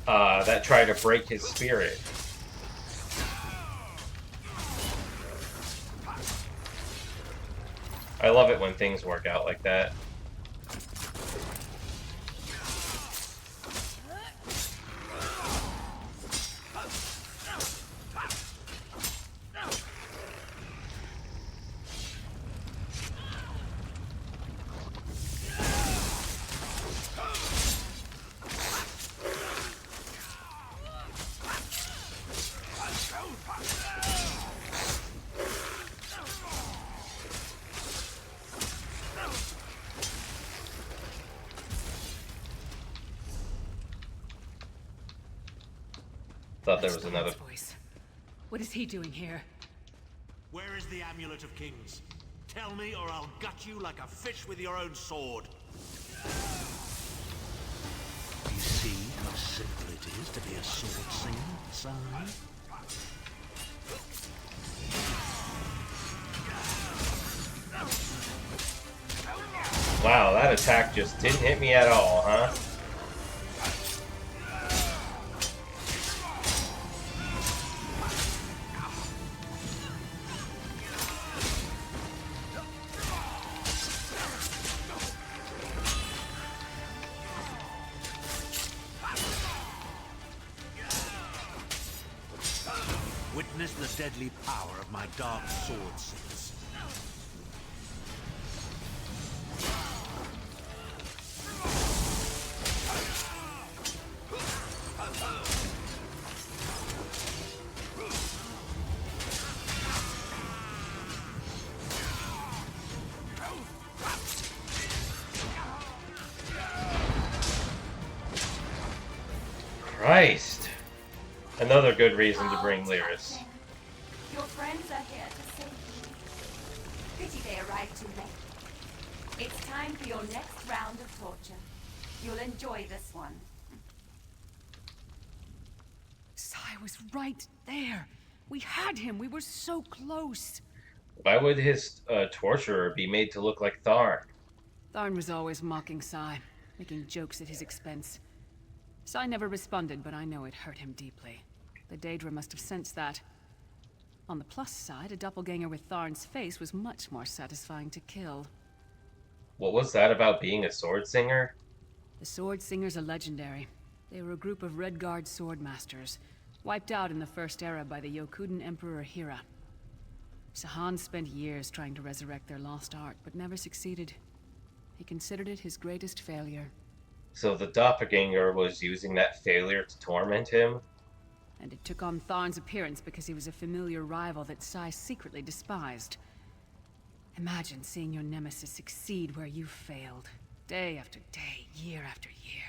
that try to break his spirit. I love it when things work out like that. Thought there was another voice. What is he doing here? Where is the Amulet of Kings? Tell me, or I'll gut you like a fish with your own sword. You see how simple it is to be a sword singer, son? Wow, that attack just didn't hit me at all, huh? Witness the deadly power of my dark sword singers. Christ. Another good reason to bring Lyris. Your friends are here to save you. Pity they arrived too late. It's time for your next round of torture. You'll enjoy this one. Sai was right there. We had him. We were so close. Why would his torturer be made to look like Tharn? Tharn was always mocking Sai, making jokes at his expense. Sai never responded, but I know it hurt him deeply. The Daedra must have sensed that. On the plus side, a doppelganger with Tharn's face was much more satisfying to kill. What was that about being a sword singer? The Sword Singers are legendary. They were a group of Red Guard sword masters, wiped out in the First Era by the Yokudan Emperor Hira. Sahan spent years trying to resurrect their lost art, but never succeeded. He considered it his greatest failure. So the doppelganger was using that failure to torment him? And it took on Tharn's appearance because he was a familiar rival that Sai secretly despised. Imagine seeing your nemesis succeed where you failed. Day after day, year after year.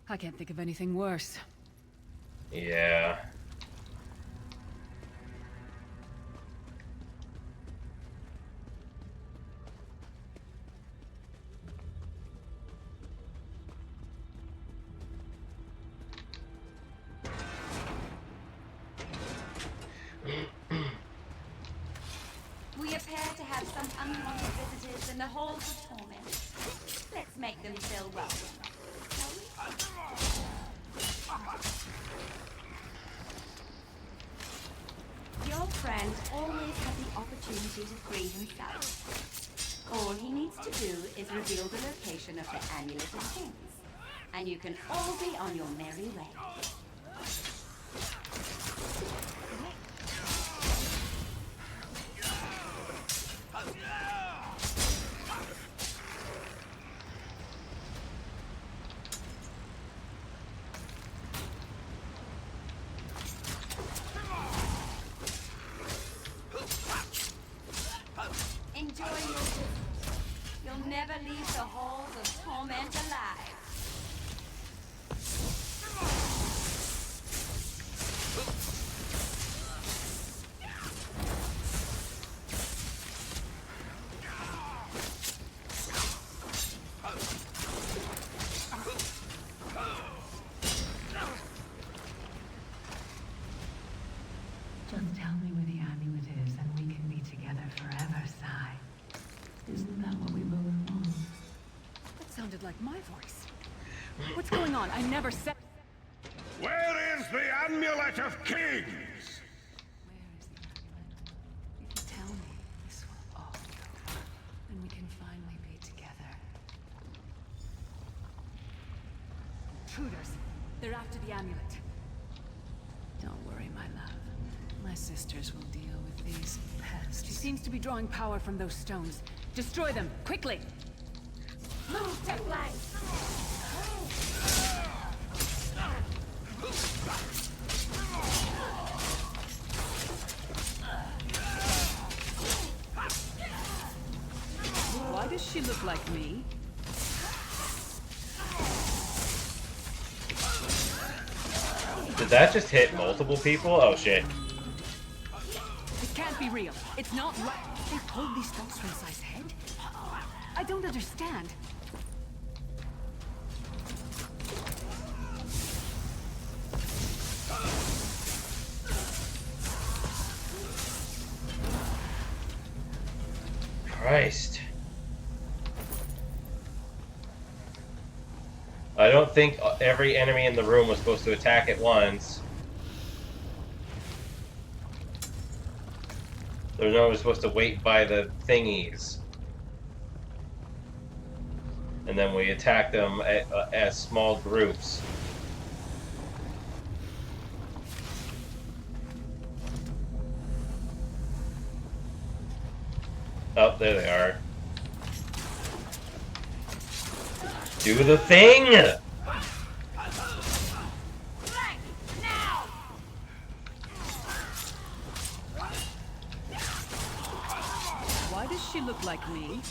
I can't think of anything worse. Yeah. We appear to have some unwanted visitors in the halls of Torment. Let's make them feel welcome. Your friend always has the opportunity to free himself. All he needs to do is reveal the location of the amulet of things, and you can all be on your merry way. Enjoy your visit. You'll never leave the halls of Torment alive. Just tell me where the amulet is and we can be together forever, Sai. Isn't that what we both want? That sounded like my voice. What's going on? I never said... Where is the Amulet of Kings? If you tell me, this will all be over. And we can finally be together. Intruders! They're after the amulet. Don't worry, my love. My sisters will deal with these pests. She seems to be drawing power from those stones. Destroy them, quickly! Move to flank! Why does she look like me? Did that just hit multiple people? Oh shit. It can't be real. It's not right. They pulled these stones from Sai's head? I don't understand. Christ. I don't think every enemy in the room was supposed to attack at once. They're not supposed to wait by the thingies. And then we attack them as small groups. Oh, there they are. Do the thing! Why does she look like me?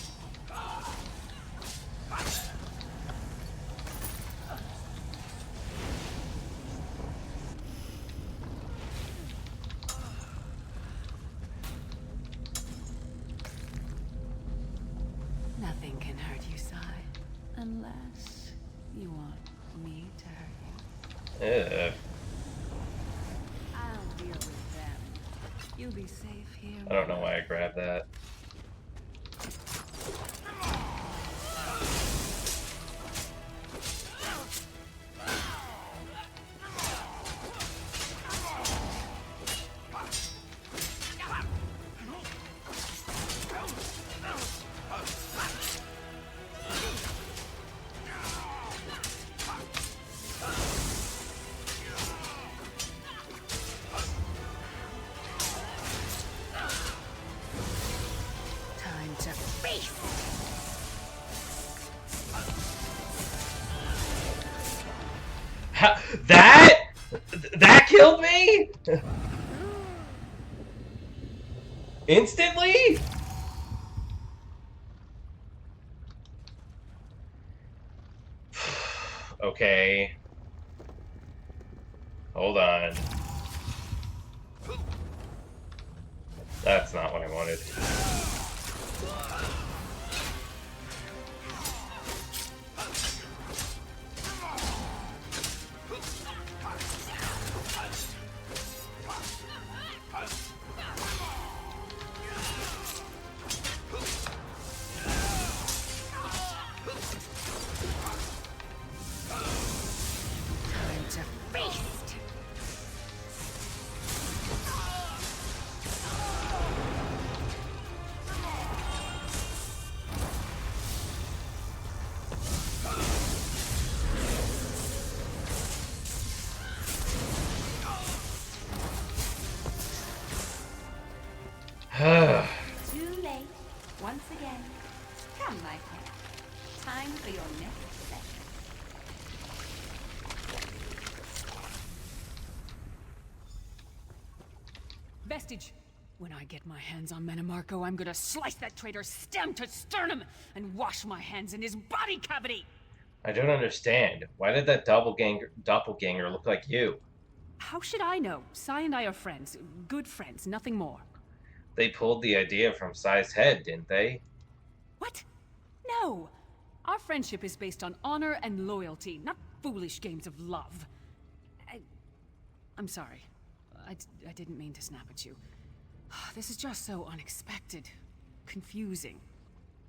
want me to hurt you? Ugh. I'll deal with them. You'll be safe here. I don't know why I grabbed that. Time to feast. That killed me? Instantly? Okay. Hold on. That's not what I wanted. Time to feast. Too late. Once again. Come, my friend. Time for your next session. Vestige. When I get my hands on Manamarco, I'm gonna slice that traitor stem to sternum and wash my hands in his body cavity. I don't understand. Why did that doppelganger look like you? How should I know? Sai and I are friends. Good friends, nothing more. They pulled the idea from Sai's head, didn't they? What? No. Our friendship is based on honor and loyalty, not foolish games of love. I'm sorry. I didn't mean to snap at you. This is just so unexpected. Confusing.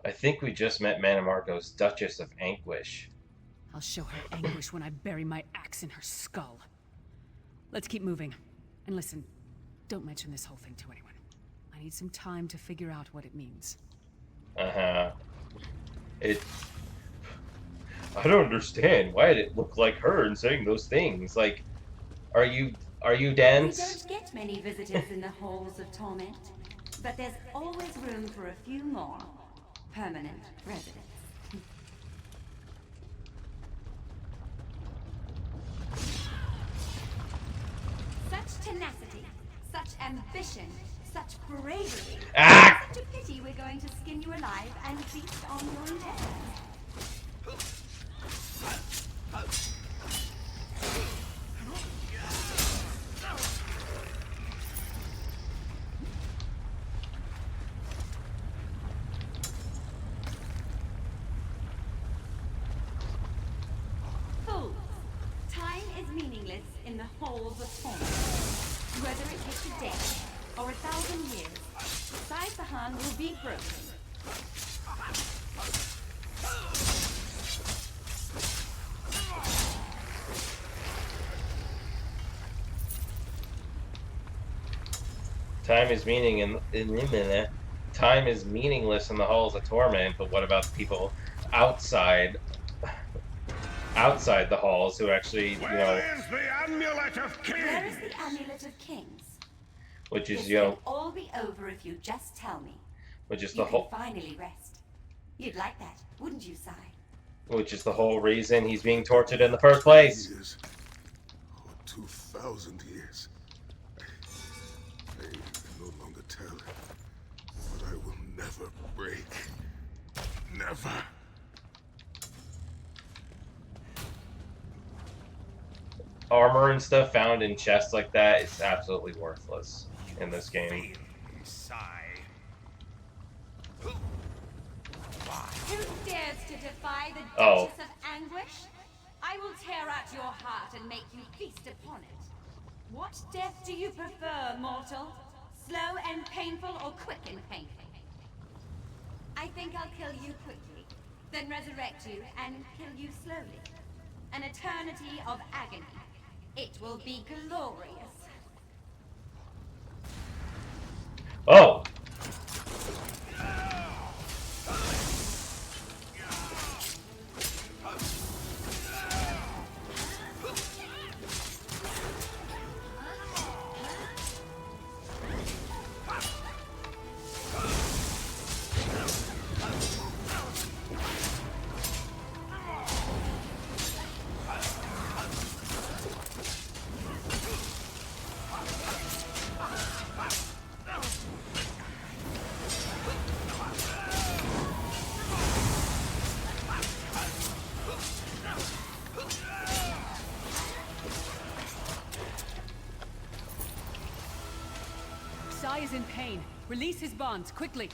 I think we just met Manamarco's Duchess of Anguish. I'll show her anguish when I bury my axe in her skull. Let's keep moving. And listen, don't mention this whole thing to anyone. I need some time to figure out what it means. I don't understand. Why did it look like her and saying those things? Like, are you dense? We don't get many visitors in the halls of Torment, but there's always room for a few more permanent residents. Such tenacity, such ambition, such bravery. Ah! Such a pity we're going to skin you alive and feast on your intestines. Fools! Time is meaningless in the halls of Torment. Whether it takes a day or 1,000 years, Sai-Sahan will be broken. Time is meaningless in the halls of Torment, but what about the people outside the halls who actually, Where is the Amulet of Kings? Where is the Amulet of Kings? which is, This will all be over if you just tell me. which is You the can whole, finally rest. You'd like that, wouldn't you, Sai? which is the whole reason he's being tortured in the first place. Years. Oh, 2,000 years. I can no longer tell, but I will never break. Never. Armor and stuff found in chests like that is absolutely worthless in this game. Who dares to defy the Oh. Duchess of Anguish? I at your heart and make you feast upon it. What death do you prefer, mortal? Slow and painful or quick and painful? I think I'll kill you quickly, then resurrect you and kill you slowly. An eternity of agony. It will be glorious. Oh! Sai is in pain. Release his bonds, quickly.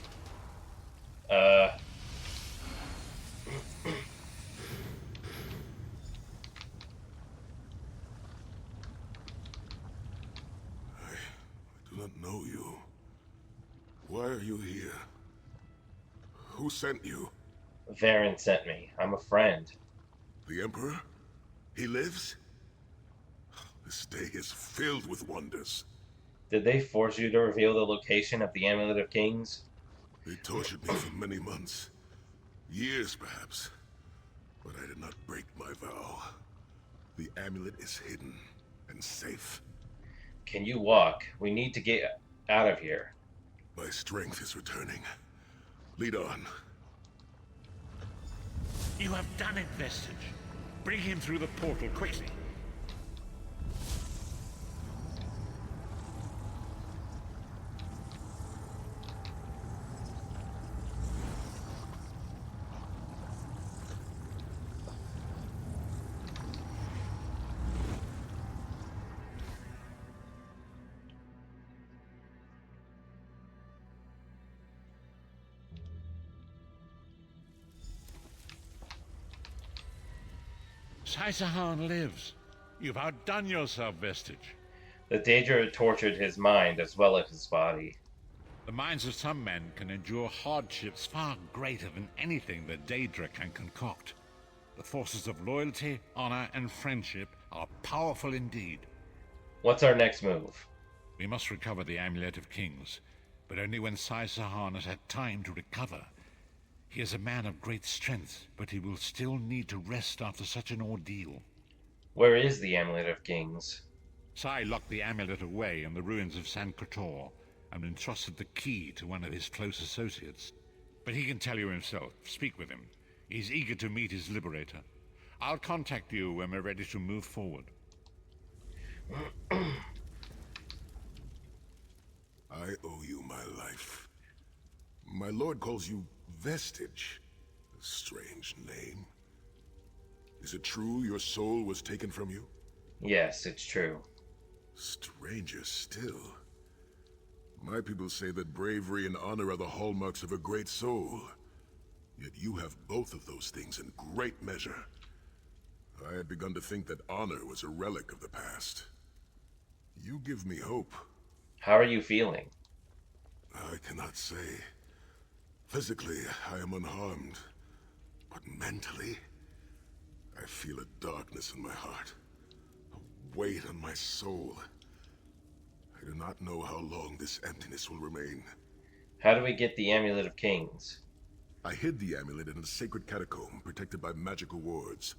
I do not know you. Why are you here? Who sent you? Varen sent me. I'm a friend. The Emperor? He lives? This day is filled with wonders. Did they force you to reveal the location of the Amulet of Kings? They tortured me for many months. Years, perhaps. But I did not break my vow. The amulet is hidden and safe. Can you walk? We need to get out of here. My strength is returning. Lead on. You have done it, Vestige. Bring him through the portal quickly. Sai-Sahan lives. You've outdone yourself, Vestige. The Daedra tortured his mind as well as his body. The minds of some men can endure hardships far greater than anything the Daedra can concoct. The forces of loyalty, honor, and friendship are powerful indeed. What's our next move? We must recover the Amulet of Kings, but only when Sai-Sahan has had time to recover. He is a man of great strength, but he will still need to rest after such an ordeal. Where is the Amulet of Kings? Sai locked the amulet away in the ruins of San Kotor and entrusted the key to one of his close associates. But he can tell you himself. Speak with him. He's eager to meet his liberator. I'll contact you when we're ready to move forward. I owe you my life. My lord calls you Vestige. A strange name. Is it true your soul was taken from you? Yes, it's true. Stranger still. My people say that bravery and honor are the hallmarks of a great soul. Yet you have both of those things in great measure. I had begun to think that honor was a relic of the past. You give me hope. How are you feeling? I cannot say. Physically, I am unharmed. But mentally, I feel a darkness in my heart. A weight on my soul. I do not know how long this emptiness will remain. How do we get the Amulet of Kings? I hid the amulet in a sacred catacomb protected by magical wards.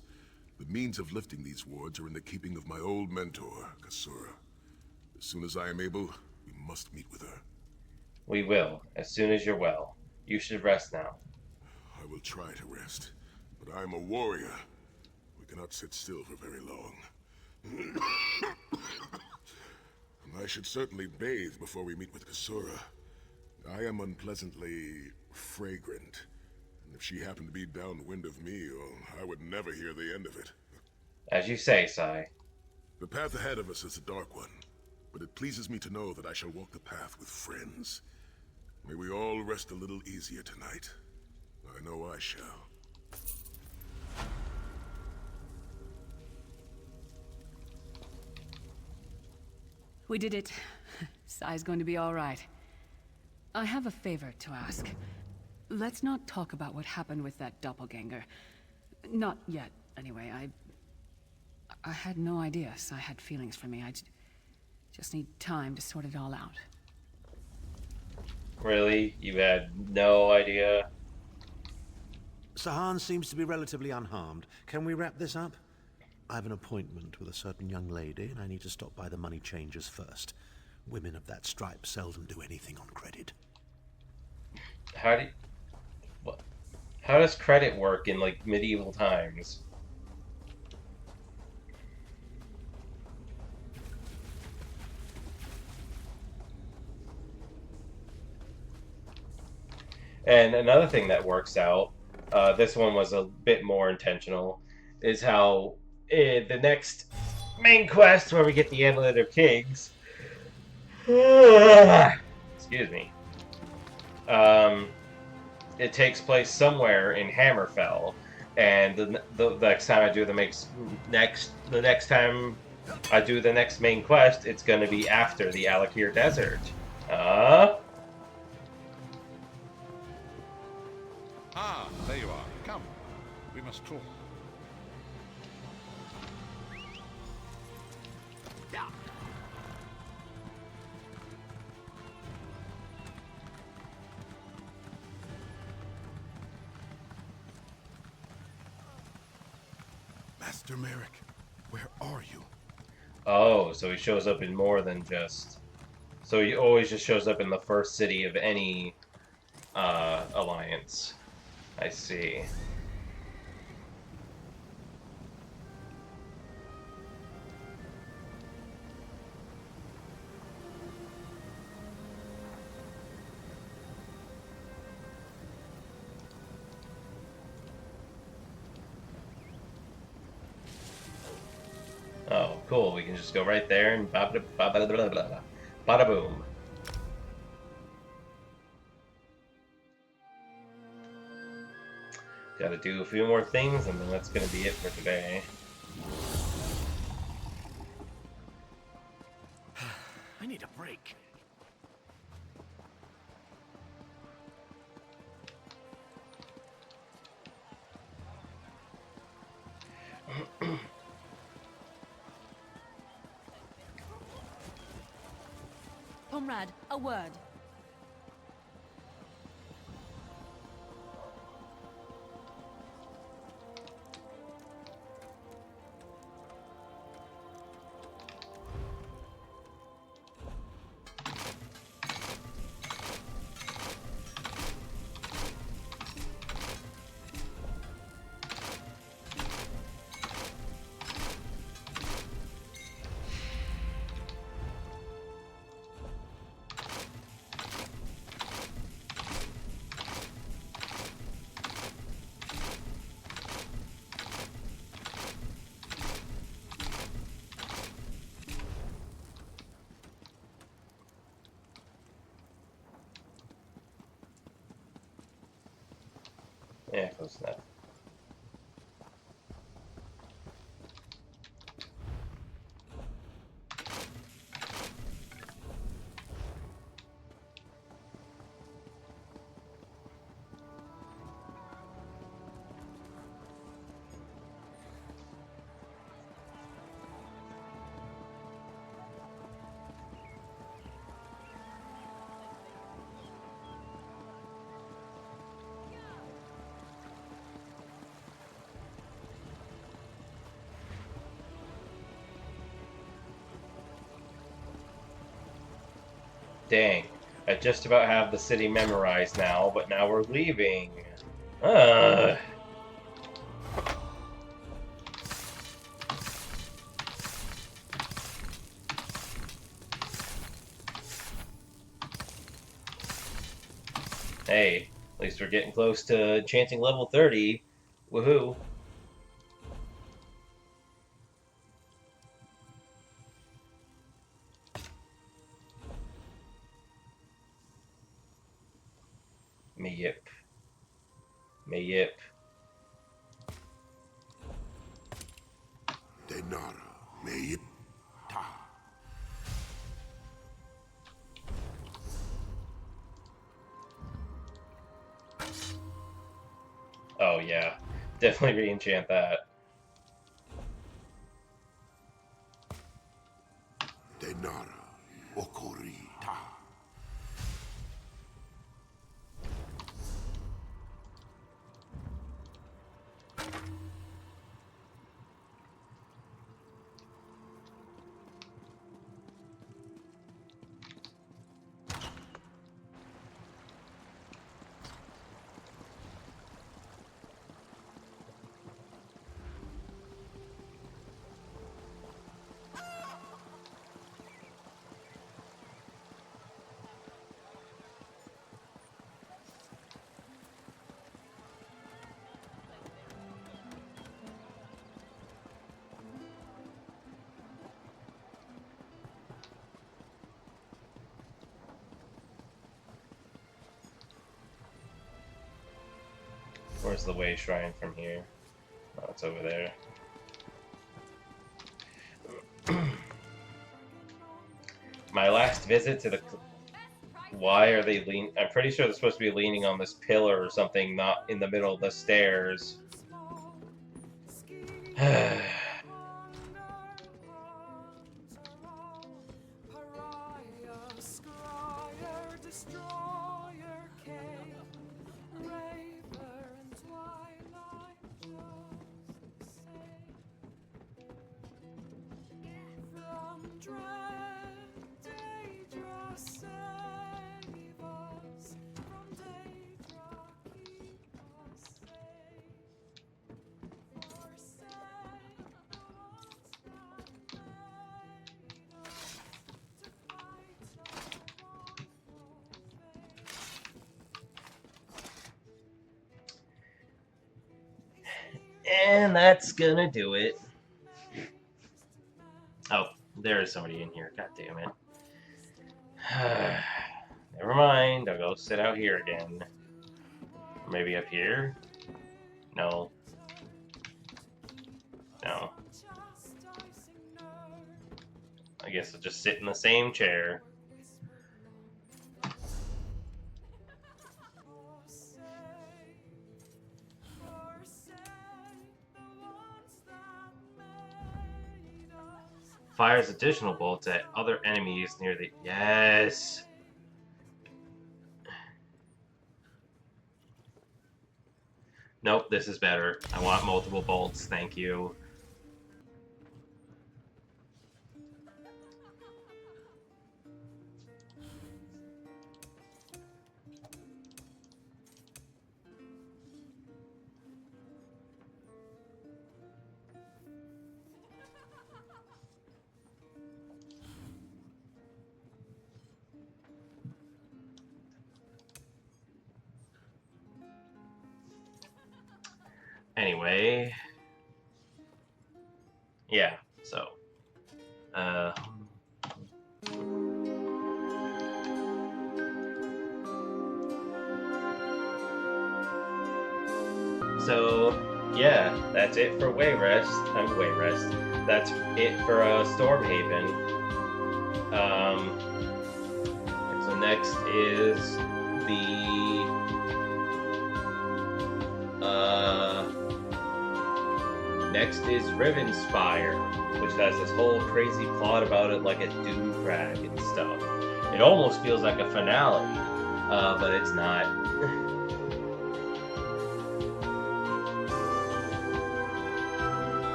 The means of lifting these wards are in the keeping of my old mentor, Kasura. As soon as I am able, we must meet with her. We will, as soon as you're well. You should rest now. I will try to rest, but I am a warrior. We cannot sit still for very long. I should certainly bathe before we meet with Kasura. I am unpleasantly fragrant, and if she happened to be downwind of me, well, I would never hear the end of it. As you say, Sai. The path ahead of us is a dark one, but it pleases me to know that I shall walk the path with friends. May we all rest a little easier tonight. I know I shall. We did it. Sai's going to be all right. I have a favor to ask. Let's not talk about what happened with that doppelganger. Not yet, anyway. I had no idea Sai had feelings for me. I just need time to sort it all out. Really? You had no idea? Sahan seems to be relatively unharmed. Can we wrap this up? I have an appointment with a certain young lady, and I need to stop by the money changers first. Women of that stripe seldom do anything on credit. How do you, what? How does credit work in, like, medieval times? And another thing that works out, this one was a bit more intentional, is how the next main quest where we get the Amulet of Kings, excuse me, it takes place somewhere in Hammerfell, and the next time I do the next time I do the next main quest, it's going to be after the Alakir Desert. Ah, there you are. Come, we must talk. Master Merrick, where are you? Oh, so he shows up in more than just... So he always just shows up in the first city of any alliance. I see. Oh, cool. We can just go right there and bada boom. Gotta do a few more things, and then that's gonna be it for today. I need a break. Comrade, a word. Yeah, close enough. Dang. I just about have the city memorized now, but now we're leaving. Hey, at least we're getting close to enchanting level 30. Woohoo. Me yip. Me yip. Denara, Mayip, Ta. definitely re-enchant that. Denara Okorita. Where's the way shrine from here? Oh, it's over there. My last visit to the... Why are they leaning... I'm pretty sure they're supposed to be leaning on this pillar or something, not in the middle of the stairs. And that's gonna do it. Oh, there is somebody in here. God damn it. Never mind. I'll go sit out here again. Maybe up here? No. No. I guess I'll just sit in the same chair. Fires additional bullets at other enemies near the... Yes! Nope, this is better. I want multiple bolts, thank you. Anyway, yeah, so, yeah, that's it for Wayrest. That's it for Stormhaven. So next is next is Rivenspire, which has this whole crazy plot about it, like a do-rag and stuff. It almost feels like a finale, but it's not.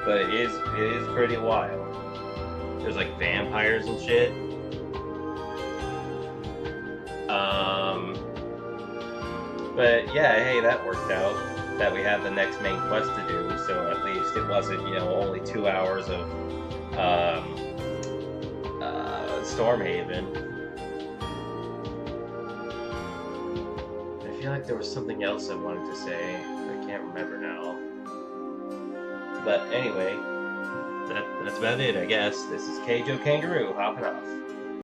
But it is pretty wild. There's like vampires and shit. But yeah, hey, that worked out. That we have the next main quest to do, so at least it wasn't, only 2 hours of Stormhaven. I feel like there was something else I wanted to say, but I can't remember now. But anyway, that's about it, I guess. This is Keijo Kangaroo hopping off.